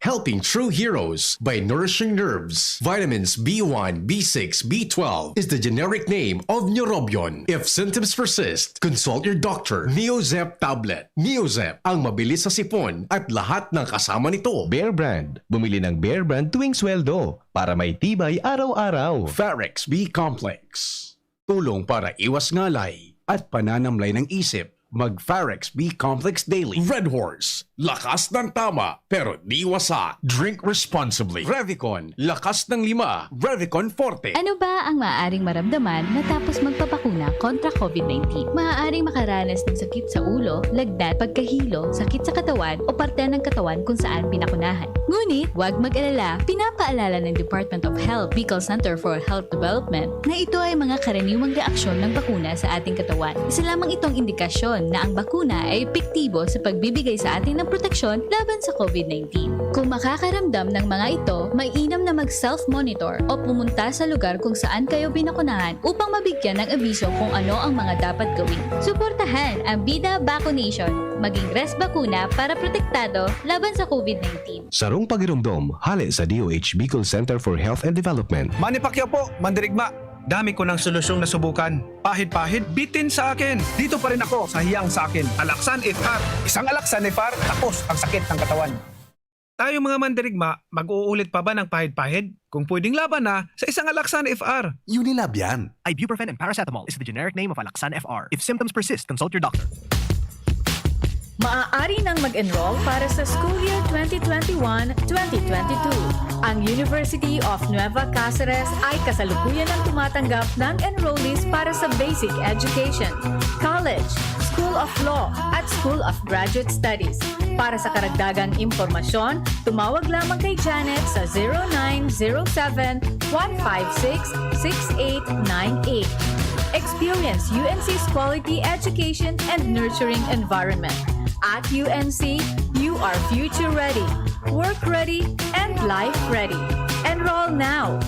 helping true heroes by nourishing nerves. Vitamins B1, B6, B12 is the generic name of Neurobion. If symptoms persist, consult your doctor. Neozep tablet. Neozep, ang mabilis sa sipon at lahat ng kasama nito. Bear Brand. Bumili ng Bear Brand tuwing sweldo para may tibay araw-araw. Farex B Complex. Tulong para iwas ngalay at pananamlay ng isip. Mag-Farex B Complex Daily. Red Horse, lakas ng tama pero di wasa. Drink responsibly. Revicon, lakas ng 5. Revicon Forte. Ano ba ang maaaring maramdaman matapos magpapakuna kontra COVID-19? Maaaring makaranas ng sakit sa ulo, lagnat, pagkahilo, sakit sa katawan o parte ng katawan kung saan pinakunahan. Ngunit, huwag mag-alala. Pinapaalala ng Department of Health, Bicol Center for Health Development na ito ay mga karaniwang reaksyon ng bakuna sa ating katawan. Isa lamang itong indikasyon na ang bakuna ay epektibo sa pagbibigay sa atin ng proteksyon laban sa COVID-19. Kung makakaramdam ng mga ito, mainam na mag-self-monitor o pumunta sa lugar kung saan kayo binakunahan upang mabigyan ng abiso kung ano ang mga dapat gawin. Suportahan ang Bida Vaccination, maging rest bakuna para protektado laban sa COVID-19. Sarong pagirumdom, hali sa DOH Bicol Center for Health and Development. Manny Pacquiao po, Mandirigma. Dami ko ng solusyong nasubukan. Pahid-pahid, bitin sa akin. Dito pa rin ako sa hiyang sa akin. Alaksan FR. Isang Alaksan FR, tapos ang sakit ng katawan. Tayo mga Mandirigma, mag-uulit pa ba ng pahid-pahid? Kung pwedeng laban na sa isang Alaksan FR. Unilab yan. Ibuprofen and paracetamol is the generic name of Alaksan FR. If symptoms persist, consult your doctor. Maaari nang mag-enroll para sa school year 2021-2022. Ang University of Nueva Cáceres ay kasalukuyan ang tumatanggap ng enrollees para sa basic education, college, School of Law at School of Graduate Studies. Para sa karagdagang impormasyon, tumawag lamang kay Janet sa 0907-156-6898. Experience UNC's quality education and nurturing environment. At UNC, you are future ready, work ready, and life ready. Enroll now!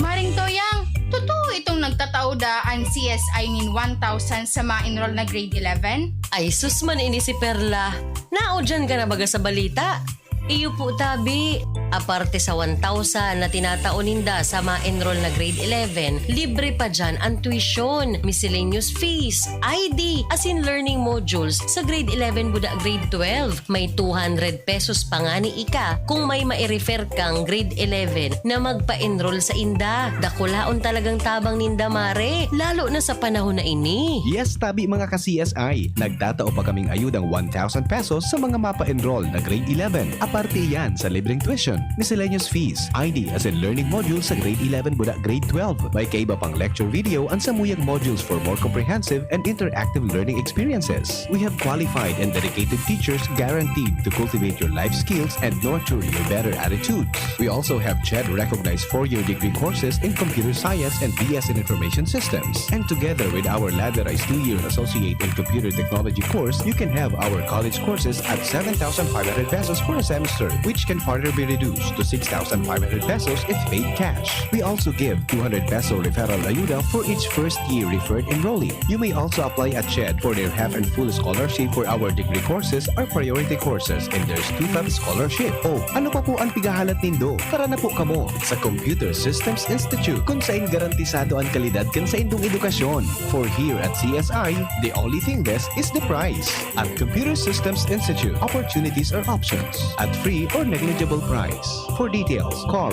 Maring Toyang, totoo itong nagtatauda ang CSI nin 1,000 sa ma-enroll na grade 11? Ay sus man ini si Perla. Nao dyan ka na baga sa balita? Iyo po tabi, aparte sa 1,000 na tinatauninda sa ma-enroll na grade 11, libre pa dyan ang tuition, miscellaneous fees, ID, as in learning modules sa grade 11 buda grade 12. May 200 pesos pa nga ni Ika kung may mai-refer kang grade 11 na magpa-enroll sa inda. Dakulaon talagang tabang ninda mare, lalo na sa panahon na ini. Yes, tabi mga ka-CSI. Nagtatao pa kaming ayudang 1,000 pesos sa mga mapa-enroll na grade 11. Aparte yan sa libreng tuition. tuition, miscellaneous fees, ID as in learning modules sa grade 11 budak grade 12. May kaiba pang lecture video ang samuyang modules for more comprehensive and interactive learning experiences. We have qualified and dedicated teachers guaranteed to cultivate your life skills and nurture your better attitudes. We also have CHED recognized 4-year degree courses in computer science and BS in information systems. And together with our ladderized 2-year associate in computer technology course, you can have our college courses at 7,500 pesos for a semester, which can further be reduced to 6,500 pesos if paid cash. We also give 200 peso referral ayuda for each first-year referred enrollee. You may also apply at CHED for their half and full scholarship for our degree courses or priority courses, and there's 2-time scholarship. Oh, ano pa po ang pigahalat nindo? Tara na po kamo sa Computer Systems Institute kung saan garantisado ang kalidad kan sa indong edukasyon. For here at CSI, the only thing best is the price. At Computer Systems Institute, opportunities are options at free or negligible price. For details, call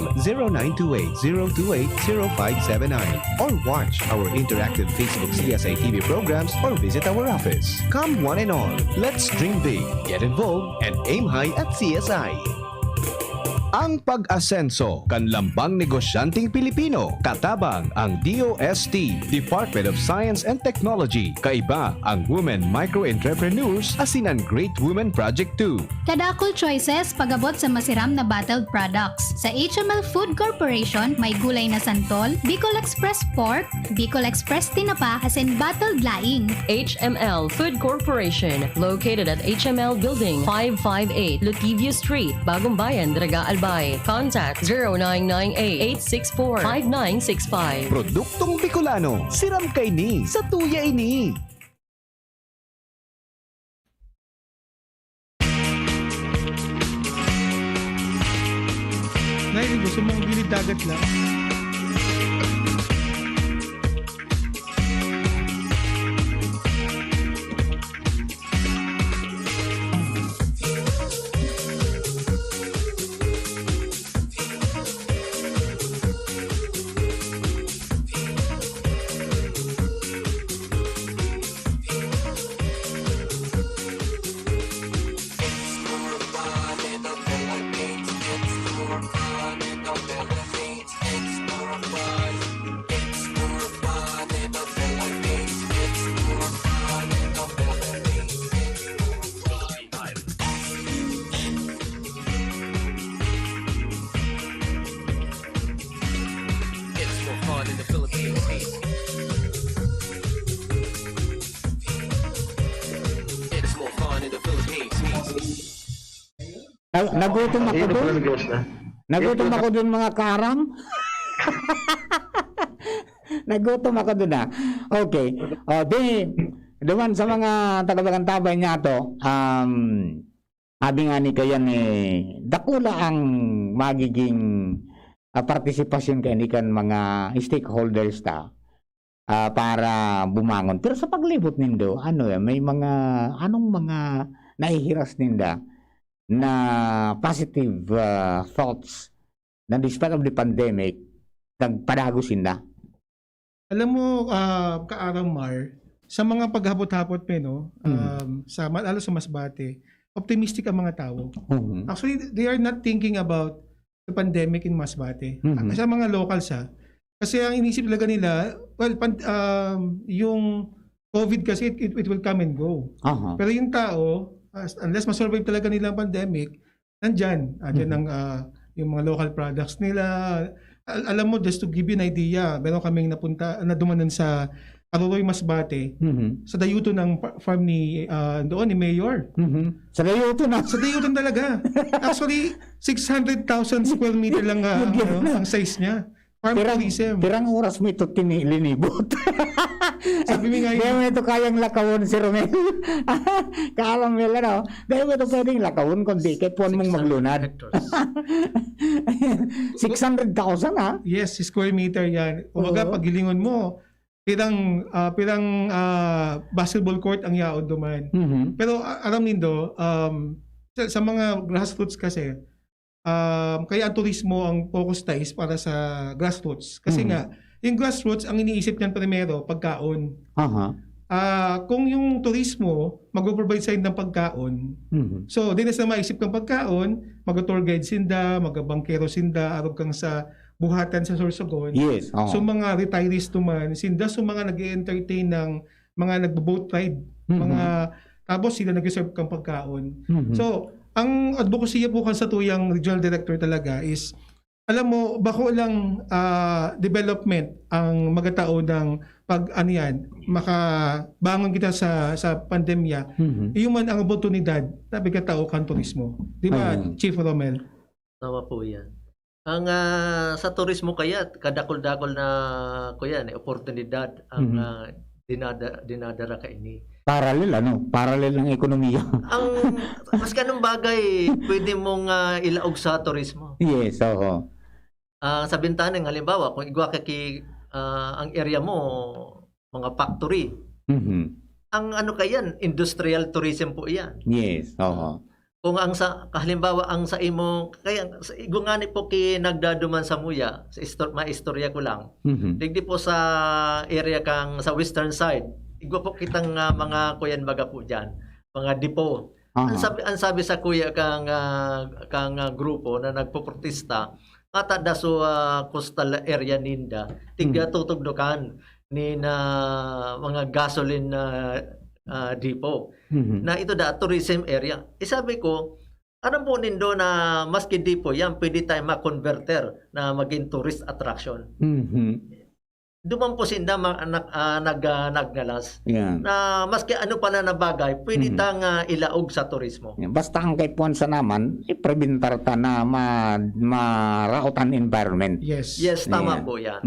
0928-028-0579 or watch our interactive Facebook CSI TV programs or visit our office. Come one and all, let's dream big, get involved, and aim high at CSI. Ang pag-asenso kan lambang negosyanteng Pilipino, katabang ang DOST, Department of Science and Technology, kaiba ang Women Micro-Entrepreneurs asin ang Great Women Project 2. Kadakol choices pagabot sa masiram na bottled products. Sa HML Food Corporation, may gulay na santol, Bicol Express Pork, Bicol Express Tinapa, asin bottled laing. HML Food Corporation, located at HML Building 558, Lutivio Street, Bagong Bayan, Daraga, Albay. Contact 0998-864-5965. Produktong Bicolano, siram kay ni, sa tuya ini. Ngayon ko, sa mga gilid dagat lang. Nagutom ako doon. Nagutom ako doon mga karam. Nagutom ako doon Okay. Duman sa mga tagabagantabay niya to, sabi nga ni Kayan dakula ang magiging partisipasyon kayo ni kan mga stakeholders para bumangon. Pero sa paglibot nindo, may mga, anong mga nahihiras ninda na positive thoughts na despite of the pandemic, nagpadagos na. Alam mo, Kaaraw Mar, sa mga paghapot-hapot lalo sa Masbate, optimistic ang mga tao. Actually, they are not thinking about the pandemic in Masbate. Sa mga locals kasi ang inisip talaga nila, yung COVID kasi it will come and go. Pero yung tao, unless ma-survive talaga nila ang pandemic, nandyan. Yung mga local products nila. Alam mo, just to give you an idea, meron kaming dumanan sa Aroroy, Masbate, sa dayuto ng farm ni Mayor. Sa dayuto na? Sa dayuto talaga. Actually, 600,000 square meter lang ang size niya. Farm tourism. Pirang oras mo ito linibot. Sabi mo nga yun. Dahil mo ito kayang lakawon si Romel. Kaalam mo lang, dahil mo ito pwedeng lakawon kundi kaya puwan mong maglunad. 600,000 Yes, square meter yan. Umaga, paghilingon mo, pirang basketball court ang yaod duman. Pero alam nindo, sa mga grassroots kasi, kaya ang turismo ang focus tayo para sa grassroots. Kasi nga, yung grassroots, ang iniisip niyan primero, pagkaon. kung yung turismo mag-provide sa ng pagkaon, so dinas na maisip kang pagkaon, mag-tour guide sinda, mag-bangkero sinda, arog kang sa buhatan sa Sorsogon. Yes. So mga retirees naman, sinda so mga nag-entertain ng mga nagbo-boat ride, mga tapos sila nag-serve kang pagkaon. So ang advocacy po kan sa tuyang regional director talaga is alam mo, bako lang development ang magatao ng pag ano yan, makabangon kita sa pandemya, yung man ang oportunidad na bigkatao kan turismo. Di ba, Chief Romel? Tama po yan. Ang sa turismo kaya, kadakol-dakol na oportunidad ang dinadara ka ini. Parallel ng ekonomiya. Ang mas kanong bagay pwede mong ilaog sa turismo. Yes, oo. Sa bintanang halimbawa, kung igwa ka ang area mo mga factory. Ang ano kayan, industrial tourism po iyan. Yes, oo. Kung ang sa halimbawa ang sa imo kaya igungani po ki nagdaduman sa Muya, sa maistorya ko lang. Digdi po sa area kang sa western side. Igwa po kitang mga kuyan baga po diyan, mga depo. Ang sabi sa kuya kang grupo na nagpoprotesta, kata daso coastal area ninda, tiga tutugdukan ni na mga gasoline depot. Na ito da tourism area. Isabi ko, ano po nindo na maski depot yan, pwede tayo ma-converter na maging tourist attraction. Duman po sinda nagnalas na maski ano pa na bagay, pwede tang ilaog sa turismo. Basta ang kay Puansa naman, iprebentar ta na marautan environment. Yes. Yes, tama po yan.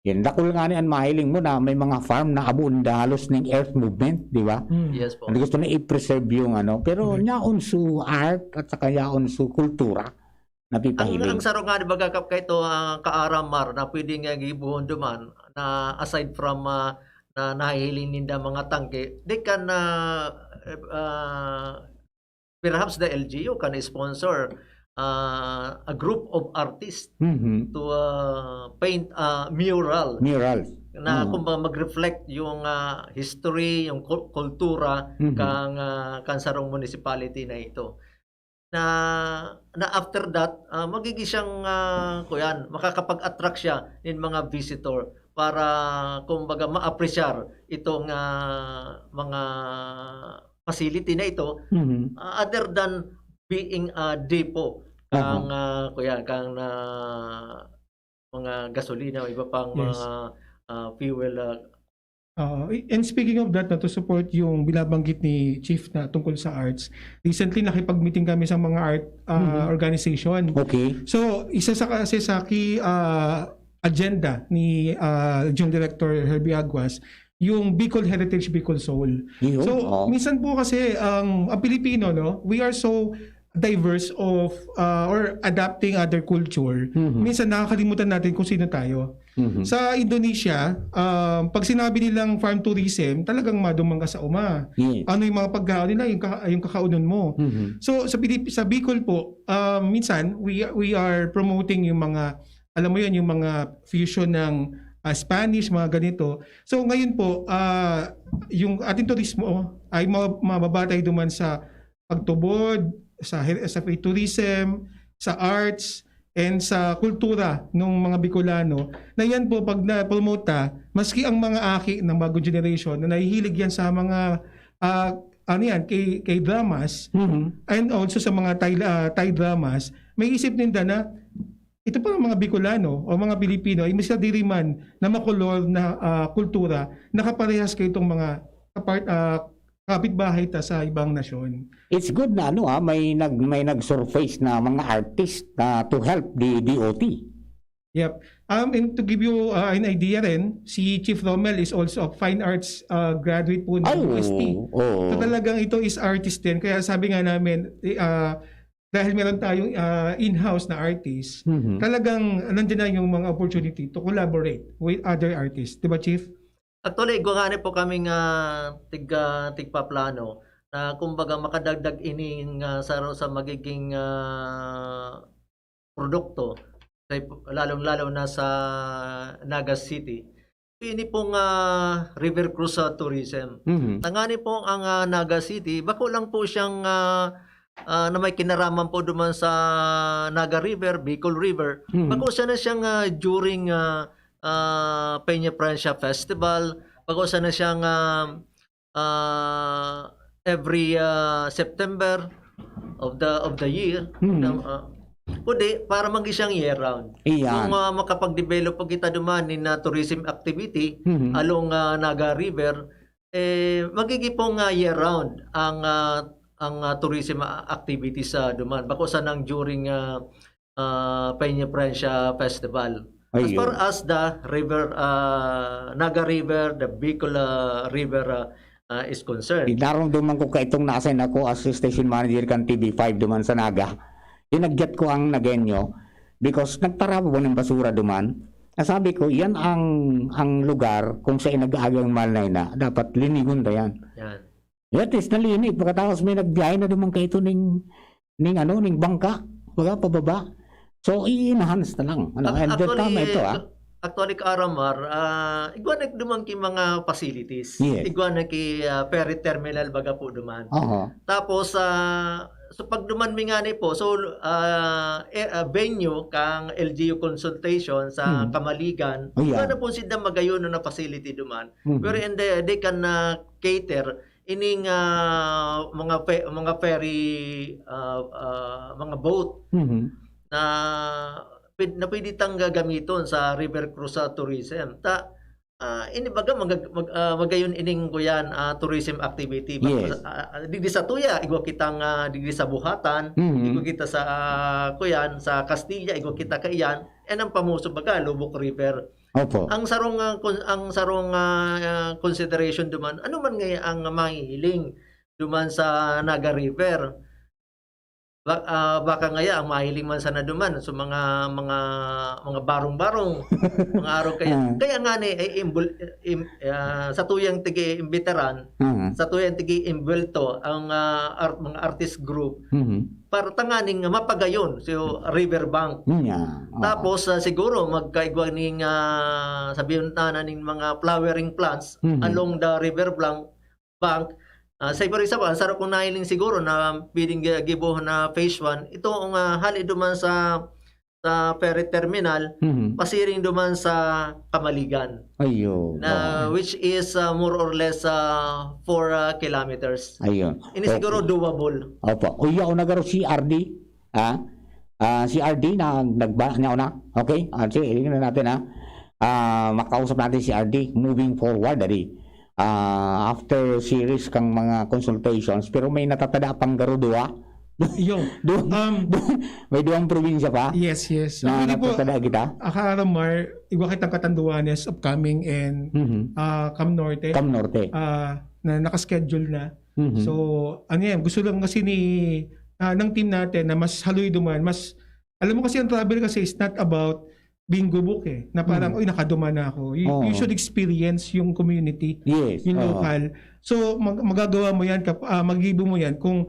Yan, dakol nga niyan mahiling mo na may mga farm na abunda halos ng earth movement, di ba? Yes po. Gusto na i-preserve yung ano, pero yaon su art at saka yaon su kultura na pipahiling. Ang sarong nga baga kay to kaaramar na pwede nga gibuhon duman na aside from na nahihiling ninda mga tangke, they can perhaps the LGU can sponsor a group of artists to paint murals na kumbaga mag-reflect yung history, yung kultura kang sarong municipality na ito. Na after that magiging siyang makakapag-attract siya ng mga visitor para kumbaga ma-appreciate itong mga facility na ito other than being a depot kang mga gasolina o iba pang mga fuel. And speaking of that, to support yung binabanggit ni Chief na tungkol sa arts, recently nakipag-meeting kami sa mga art organization. Okay. So, isa sa key agenda ni Regional Director Herbie Aguas, yung Bicol Heritage, Bicol Soul. So, minsan po kasi ang Pilipino, no, we are so diverse of or adapting other culture. Minsan nakakalimutan natin kung sino tayo. Sa Indonesia, pag sinabi nilang farm tourism, talagang madumang ka sa uma. Ano yung mga pagkaon nila, yung kakaunon mo. So sa Bicol po, minsan we are promoting yung mga, alam mo yan, yung mga fusion ng Spanish, mga ganito. So ngayon po, yung ating turismo ay mababatay duman sa pagtubod, sa free tourism, sa arts, and sa kultura ng mga Bicolano, na yan po pag na-promote maski ang mga aki ng bagong generation na nahihilig yan sa mga K-dramas and also sa mga Thai dramas, may isip nila na ito pa mga Bicolano o mga Pilipino ay may diriman na makulor na kultura na kaparehas kay itong mga kapitbahay ta sa ibang nasyon. It's good na may nag-surface na mga artist to help the DOT. Yep. And to give you an idea rin, si Chief Romel is also a fine arts graduate po ng UST. So talagang ito is artist din. Kaya sabi nga namin, dahil meron tayong in-house na artist, talagang nandiyan na yung mga opportunity to collaborate with other artists. Diba, Chief? Actually, gungani po kaming tigpaplano na kumbaga makadagdag ining sa magiging produkto, lalong-lalo na sa Naga City. Ini pong River Cruise Tourism. Tangani po ang Naga City, bako lang po siyang na may kinaraman po duman sa Naga River, Bicol River. Bako siya na siyang during Peña Francia Festival, bako siya na siyang every September of the year. Kundi para magi siyang year round. Iyan. Kung makapag-develop po kita duman in tourism activity along Naga River, magiging pong year round ang tourism activity sa duman. Bako sa nang during Peña Francia Festival. As Ayun. far as the river, Naga River, the Bicol River is concerned. Naramdaman ko kaitong na-assign ako as station manager kan TV5 duman sa Naga. Inagyat ko ang Nagenyo because nagtarabo ng basura duman. Nasabi ko, yan ang lugar kung saan nag-aagang malnay na dapat linigon na yan. Yan. At least nalinig. Pagkatapos may nagbiyahe na duman kayo ning bangka. Baga pababa. So, i-enhance na lang. And tama ito Actually, Karamar, igwanak duman ki mga facilities. Yes. Igwanak ki ferry terminal baga po duman. Tapos, so pag duman mi nga ni po, so venue kang LGU consultation sa Kamaligan, na po sila magayon na facility duman. Pero they can cater ining mga ferry, mga boat na pwede tang gagamiton sa River Cruise Tourism. Ini baga magayon ining kuyan tourism activity. Yes. Digdi sa Tuya, igwa kitang digdi sa Buhatan, igwa kita sa kuyan sa Castilla, igwa kita kaiyan, ang pamuso baga Lubok River. Opo. Ang sarong consideration duman, ano man nga ang mahihiling duman sa Naga River. Baka ngaya ang mahiling man sana duman so mga barong-barong mga araw kaya nga ni ay sa tuyang tigi-imbitaran sa tuyang tigi-imbelto ang mga artist group para tanganing mapagayon so riverbank. Tapos siguro magkaigwa ning sabihin na ning mga flowering plants along the riverbank sa iba rin sa sarap kong nahiling siguro na pwedeng gibuhan na phase 1. Ito ang hali duman sa ferry terminal, pasiring duman sa Kamaligan. Ayun. Which is more or less 4 kilometers. Ayun. Ini siguro doable. Opo. Uya ko nagaro si RD. Si RD na na. Okay? Sige, ilingin na natin makausap natin si RD moving forward after series kang mga consultations pero may natatada pang garudua. May duwang probinsya pa. Yes. Na natatada kita. Akaramar, igwa kitang Katanduanes upcoming and Cam Norte. Na nakaschedule na. So, gusto lang kasi ng team natin na mas haloy duman, alam mo kasi ang travel kasi is not about being gubok na parang nakaduma na ako. You should experience yung community, yung local. So magagawa mo yan, magibo mo yan kung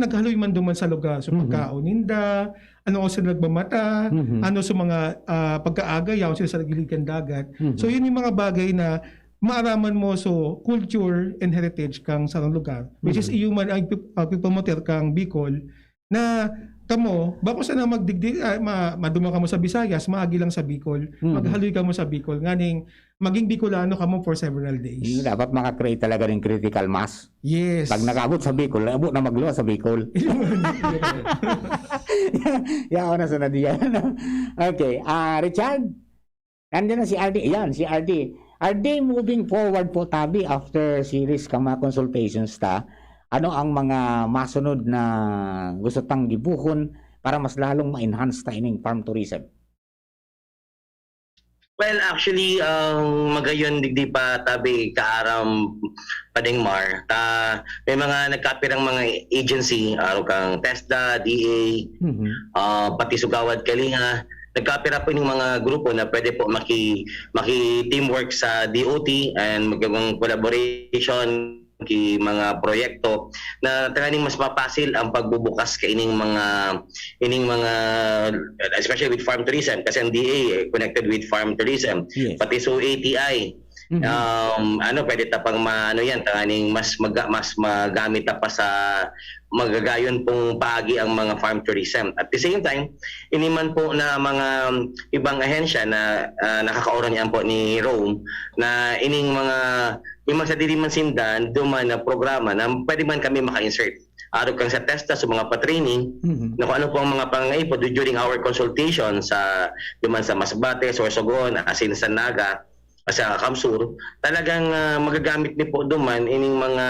naghaloy man duman sa lugar. So pagkauninda, ano sila nagbamata, ano sa mga pagkaagayaw sila sa gilid ng dagat. So yun yung mga bagay na maaraman mo so culture and heritage kang sa lugar, which is human agriculture kang Bicol na kamo, bako sana magdigdig, maduma ka mo sa Visayas, maagi lang sa Bicol, maghaloy ka mo sa Bicol, nganing maging Bicolano ka mo for several days. Dapat makakreate talaga ng critical mass. Yes. Pag nakaabot sa Bicol, abot na magluwa sa Bicol. Yaw na sunod yan. Okay, Richard, nandiyan na si RD. Yan, si RD. RD, moving forward po tabi after series ka mga consultations ano ang mga masunod na gusto tang gibuhon para mas lalong ma-enhance ining farm tourism? Well, actually, magayon digdi pa tabi kaaram padengmar. May mga nagkapirang mga agency, kang TESDA, DA, pati Sugawad Kalinga. Nagkapira po yung mga grupo na pwede po maki-teamwork sa DOT and magagawang collaboration mga proyekto na tangani mas mapasil ang pagbubukas kay ining mga especially with farm tourism kasi ang DA connected with farm tourism, pati so ATI. Pwede ta pang yan tanganing mas magamit ta pa sa magagayon pong paagi ang mga farm tourism. At the same time, iniman po na mga ibang ahensya na nakakaoran niyan po ni Rome na ining mga imang sa dili man sindan duman na programa na pwede man kami maka-insert. Araw kang sa testa sa mga pa-training na kung ano po ang mga pangangaipo during our consultation sa duman sa Masbate, Sorsogon, asin sa Naga, sa Kamsur, talagang magagamit ni po duman ining mga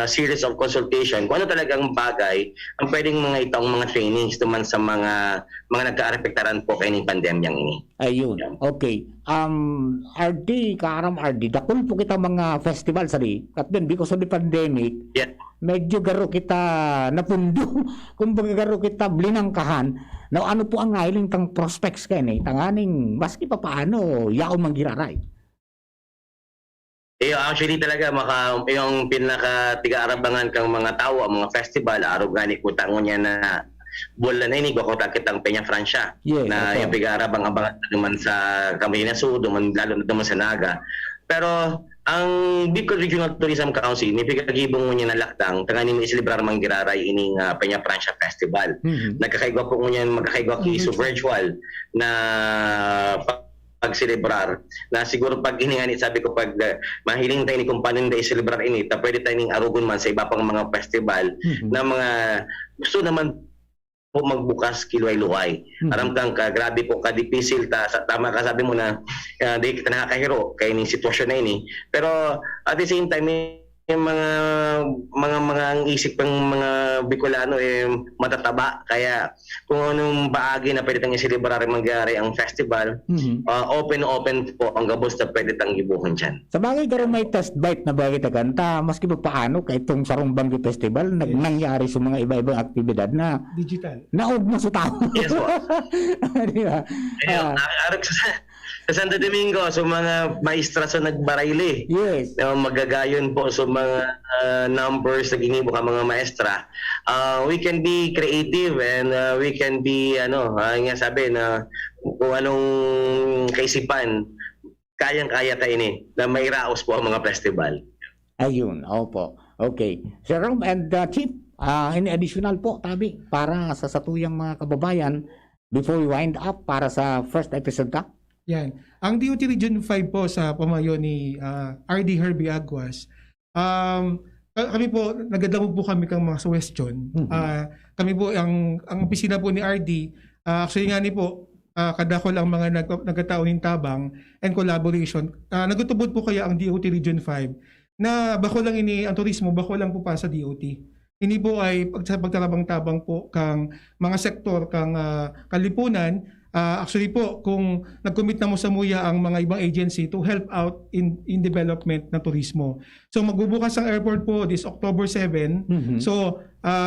series of consultation kung ano talagang bagay ang pwedeng mga itong mga trainings duman sa mga nagka-arepektaran po kay ining pandemyang ini. Ayun. Okay. RD, kaaram RD, dakul po kita mga festival sari. At then because of the pandemic, medyo garo kita napundo. Kumbaga garo kita blinangkahan. Now ano po ang ngailing tang prospects kayo ni? Tanganing maski pa paano yaon manggiraray. Actually talaga yung pinaka tiga-arabangan kang mga tao ang mga festival araw gani ko tango niya na bulan na ini ko kitang Peña Francia na yung tiga-arabang-abangan naman sa Camarines Sur, lalo na naman sa Naga. Pero ang Bicol Regional Tourism Council ni pigagibong niya na lakdang tangani mo iselebrar mang giraray ining Peña Francia Festival. Nagkakaigwa po niya magkakaigwa kiso virtual na pag-celebrar na siguro pag hininganit sabi ko pag mahiling tayo ni kumpanin na i-celebrar ini ta pwede tayo ning arugon man sa iba pang mga festival na mga gusto naman po magbukas kiluay-luay. Aram kang grabe po ka-dipisil tama ka sabi mo na di kita nakakahiro kay ning sitwasyon na ini pero at the same time yung mga ang isip ng mga Bicolano matataba kaya kung anong baagi na pwede tang i-celebrar mangyari ang festival open po ang gabos na pwede tang gibuhon dyan. Sa bagay garo may test bite na bagay tagant maski pa paano kay itong Sarong Banggi Festival nangyari sa mga iba-ibang aktibidad na digital naog na sa tao. Yes po. Di ba? Sa Santo Domingo, so mga maestra sa nagbarayli. Yes. Magagayon po sa mga numbers na ginibo ka mga maestra. We can be creative and we can be, nga sabi na kung anong kaisipan, kayang-kaya tayo ini na may raos po ang mga festival. Ayun, opo. Okay. Sir Rom and Chief, in additional po, tabi, para sa satuyang mga kababayan, before we wind up, para sa first episode ka? Yan. Ang DOT Region 5 po sa pamayo ni RD Herbie Aguas, kami po, nagadlamog po kami kang mga suggestion. Kami po, ang opisina po ni RD, actually nga ni po, kadakol ang mga nagkataunin tabang and collaboration. Nagutubod po kaya ang DOT Region 5 na bako lang ini, ang turismo, bako lang po pa sa DOT. Ini po ay pagtarabang-tabang po kang mga sektor, kang kalipunan. Actually po, kung nag-commit na mo sa MUYA ang mga ibang agency to help out in development ng turismo. So magbubukas ang airport po this October 7. So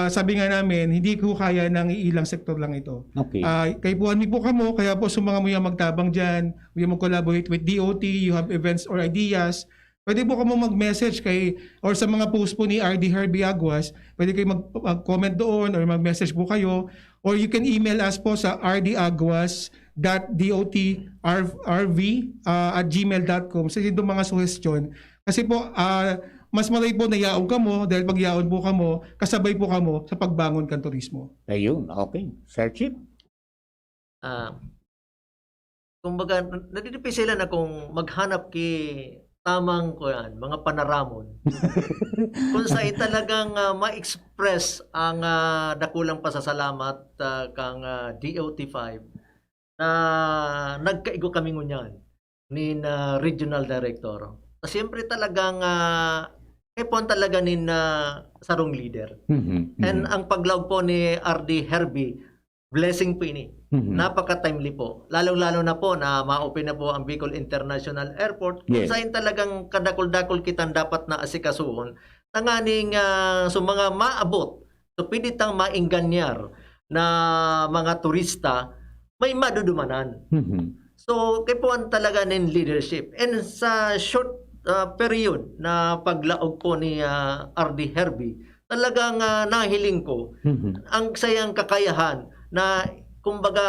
sabi nga namin, hindi ko kaya ng ilang sektor lang ito. Okay. Kay po po kamo, kaya po sa mga MUYA magtabang dyan, MUYA mag-collaborate with DOT, you have events or ideas, pwede po kamo mag-message or sa mga post po ni RD Herbie Aguas, pwede kayo mag-comment doon or mag-message po kayo. Or you can email us po sa rdaguas.dotrv@gmail.com sa itong mga suggestion. Kasi po, mas malay po na yaon ka mo dahil pag yaon po ka mo, kasabay po ka mo sa pagbangon kan turismo. Ayun, okay. Sir Chief? Kumbaga, nadidipin sila na kung maghanap tamang mga panaramon kung sa talagang ma-express ang dakulang pasasalamat kang DOT5 na nagkaigo kami ngunyan ni Regional Director. Siyempre talagang ipon talaga ni sarong leader. And ang paglaw po ni RD Herbie, blessing po ini. Napaka-timely po. Lalo-lalo na po na ma-open na po ang Bicol International Airport. Kung saan talagang kadakol-dakol kitang dapat na asikasuhon. Tanganing so mga maabot, so piditang mainganyar na mga turista, may madudumanan. So, kaya po ang talaga ng leadership. And sa short period na paglaog po ni RD Herbie, talagang nahiling ko ang sayang kakayahan na kumbaga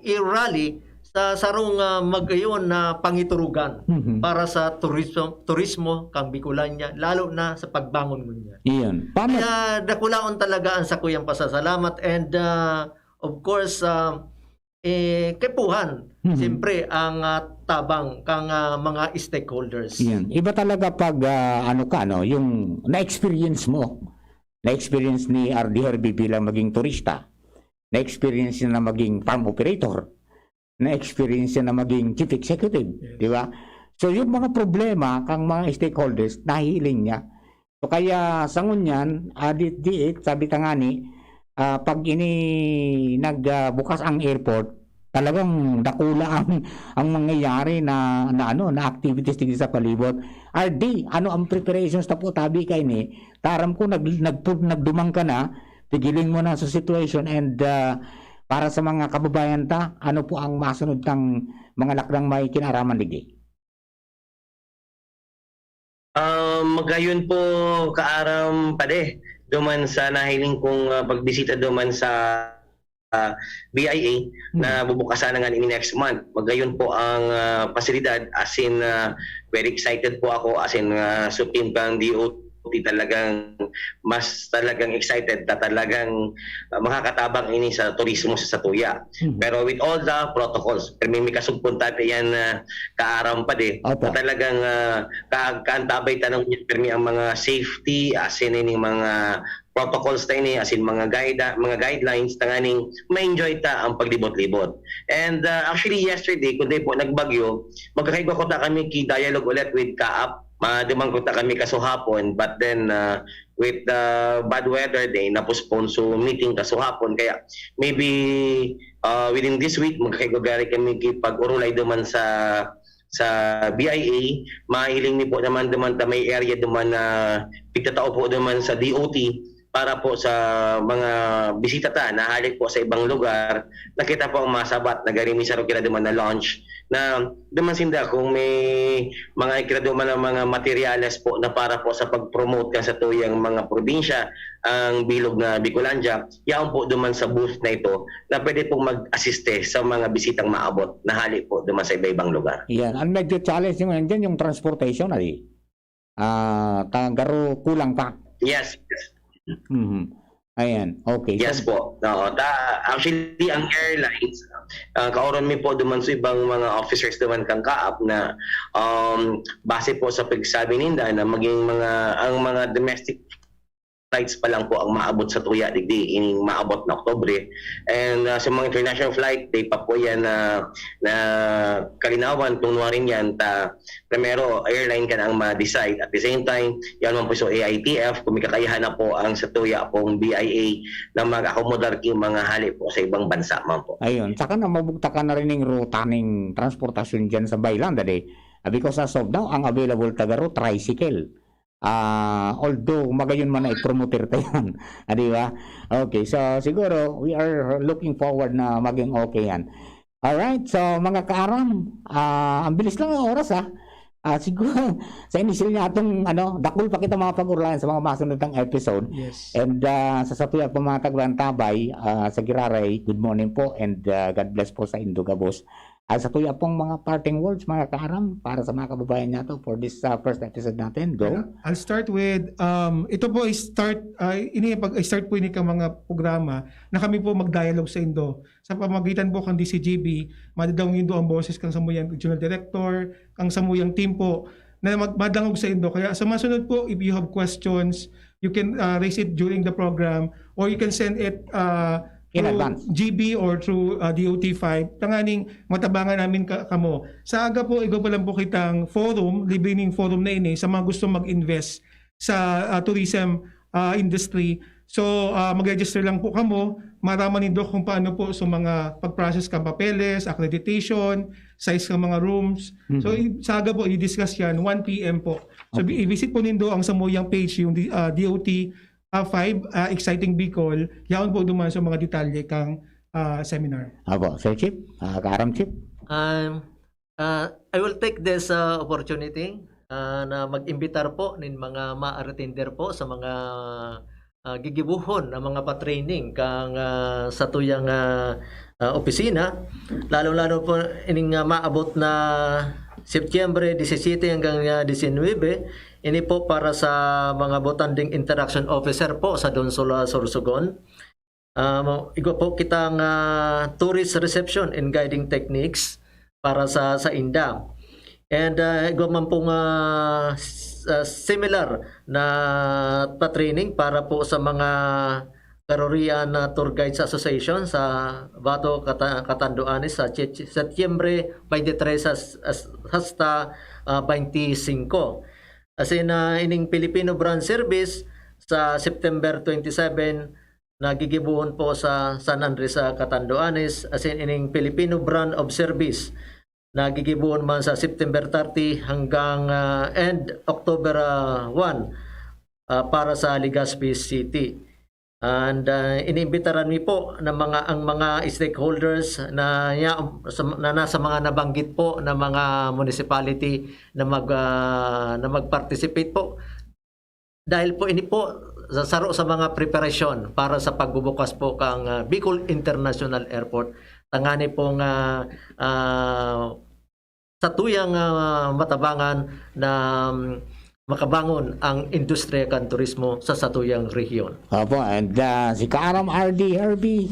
i-rally sa sarong magayon na pangiturugan para sa turismo kang Bicolania, lalo na sa pagbangon mo niya. Iyon. Kaya dakulaon talaga ang sakuyang pasasalamat and of course kepuhan siyempre ang tabang kang mga stakeholders. Iyon. Iba talaga pag yung na-experience mo, na-experience ni RD Herbie bilang maging turista, na-experience niya na maging farm operator, na-experience na maging chief executive, di ba? So yung mga problema kang mga stakeholders, nahiling niya. So kaya sa ngunyan, sabi tangani, pag nagbukas ang airport, talagang dakula ang mangyayari na activities dito sa palibot. RD, ano ang preparations na po tabi kay ni? Taram ko nagdumang ka na, tigilin mo na sa situation and para sa mga kababayan ta, ano po ang masunod tang mga lakdang may kinaraman ligi? Magayon po kaaram pade duman sa nahiling kong pagbisita duman sa BIA na bubukasan na nga ini next month. Magayon po ang pasilidad, as in very excited po ako, as in Supreme kang DOT, talagang mas talagang excited na talagang makakatabang ini sa turismo sa Satuya. Pero with all the protocols, may kasugpunta yan kaaram pa de, na talagang kaantabay tanong niya permi ang mga safety, as in ini mga protocols na ini, as in mga guidelines tanganing ma-enjoy ta ang paglibot-libot. And actually yesterday, kundi po nagbagyo, magkakaiba ko ta kami ki-dialogue ulit with Kaap. Dumang ko ta kami kasuhapon, but then with the bad weather day, na-postpone so meeting kasuhapon. Kaya maybe within this week, magkakigagari kami pag-urulay duman sa BIA. Mahiling ni po naman duman ta may area duman na pigtatao po duman sa DOT para po sa mga bisita ta na halik po sa ibang lugar. Nakita po ang masabat na garimi sa kila duman na launch na duman sinda kung may mga ikira duman na mga materyales po na para po sa pag-promote ka sa tuyang mga probinsya ang bilog na Bicolandia, yaon po duman sa booth na ito na pwede pong mag-assiste sa mga bisitang maabot na halik po duman sa iba-ibang lugar. Yan. Ang medyo challenge yung dyan, yung transportation, garo kulang pa. Yes. Ayan, okay. Yes po. Actually, ang airlines, kauron mi po duman sa ibang mga officers duman kang Kaap na base po sa pagsabi ninda na maging ang mga domestic flights pa lang po ang maabot sa Tuya digdi ining maabot na Oktubre, and sa mga international flight day pa po yan na kalinawan tunuarin yan ta primero airline ka na ang ma-decide. At the same time yan man po so AITF kung may kakayahan na po ang sa Tuya pong BIA na mag-accommodar king mga hali po sa ibang bansa man po. Ayun, saka na mabugta ka na rin ng ruta ng transportasyon dyan sa Baylan because as of now ang available tagaro tricycle. Although magayon man na i-promoter tayo di ba? Okay, so siguro we are looking forward na maging okay yan. Alright, so mga kaaram, ang bilis lang ang oras siguro sa initial niya atong dakul pa kita mga pag-uralan sa mga masunod ng episode. Yes. And sa Satuya po mga Taglantabay, sa Giraray, good morning po and God bless po sa Indogabos. Sa Tuya pong mga parting words, mga kaaram, para sa mga kababayan nato for this first episode natin. Go. I'll start with, ito po start po ini ka mga programa na kami po mag-dialogue sa Indo. Sa pamagitan po kang DCGB, madadawang Indo ang boses kang samuyang regional director, kang samuyang team po, na magmadangog sa Indo. Kaya sa masunod po, if you have questions, you can raise it during the program or you can send it in through advance. GB or through DOT5, tanganing matabangan namin kamo. Sa aga po, ikaw pa lang po kitang forum, librining forum na ini sa mga gusto mag-invest sa tourism industry. So, mag-register lang po kamo, maraman nindo kung paano po sa mga pag-process kang papeles, accreditation, size ng mga rooms. So, sa aga po, i-discuss yan, 1 p.m. po. So, i-visit po nindo ang samuyang page, yung DOT 5, Exciting Bicol, yaon po duman sa mga detalye kang seminar. Apo, Sir Chief, Kaaram Chief. I will take this opportunity na mag-imbitar po nin mga ma-attender po sa mga gigibuhon na mga pa-training kang sa tuyang opisina, lalo-lalo po ining maabot na Setyembre 17 hanggang 19, ini po para sa mga botanding interaction officer po sa Donsula, Sorsogon. Igo po kitang tourist reception and guiding techniques para sa INDA. And igo man pong similar na pa-training para po sa mga Carorian Tour Guides Association sa Bato, Catanduanes sa Setyembre 23 hasta 25. As in, ining Filipino Brand Service sa September 27 nagigibuhon po sa San Andres sa Catanduanes. As in, ining Filipino Brand of Service nagigibuhon man sa September 30 hanggang end October 1 para sa Legazpi City. And inimbitaran mi po ng ang mga stakeholders na nasa mga nabanggit po na mga municipality na mag-participate po, dahil po ini po saro sa mga preparation para sa pagbubukas po kang Bicol International Airport. Tangani pong sa tuyang matabangan na makabangon ang industriya kan turismo sa satuyang rehiyon. Opo, and si Kaaram RD Herbie,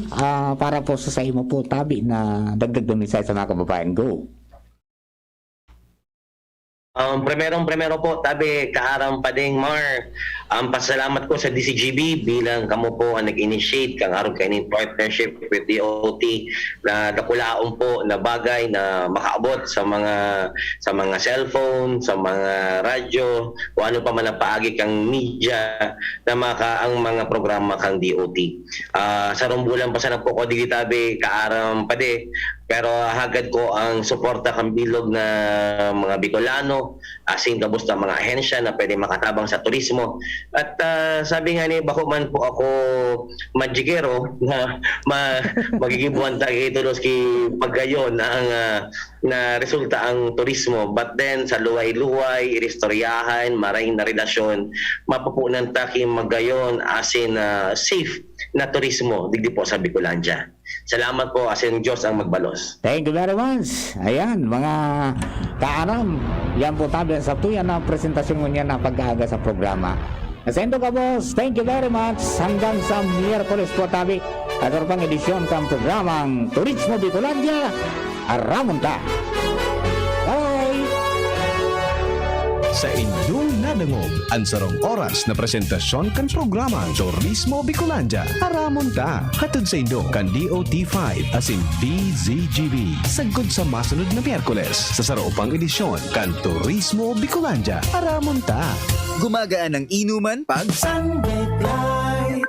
para po sa imo po tabi na dagdag na mensahe sa mga kababayan. Go. Primero po, tabi Kaaram Padeng Mar. Pasalamat ko sa DCGB bilang kamo po ang nag-initiate kang aron kainin partnership with DOT na dakulaon po na bagay na makaabot sa mga cellphone, sa mga radyo, o ano pa man ang paagi kang media na ang mga programa kang DOT. Sa rumbulan pa sana po ko digitabi Kaaram Pade, pero hagad ko ang suporta kang bilog na mga Bicolano, asin kabusta mga ahensya na pwede makatabang sa turismo. At sabi nga ni bako man po ako magigero na magiging buwan tayo itulos ki paggayon na resulta ang turismo. But then sa luway-luway, iristoryahan, maraming na relasyon, mapupunan taki magayon asin safe na turismo digdi po sa Bicolandia. Salamat po, asin Diyos ang magbalos. Thank you very much. Ayan, mga Kaaram, yan po tabi sa tuyan na presentasyon mo niya na pag-aaga sa programa. Asendo ka, boss. Thank you very much. Hanggang sa Miyerkules po tabi. Kator pang edisyon kang programang Turismo Bicolandia. Aramonta. Bye! Sa inyong nadangog, ang sarong oras na presentasyon kan programa Turismo Bicolandia. Aramon ta, hatod sa indo kan DOT5 asin DZGB. Sagod sa masunod na Miyerkules sa saropang edisyon kan Turismo Bicolandia. Aramon ta. Gumagaan ang inuman pag sunlight.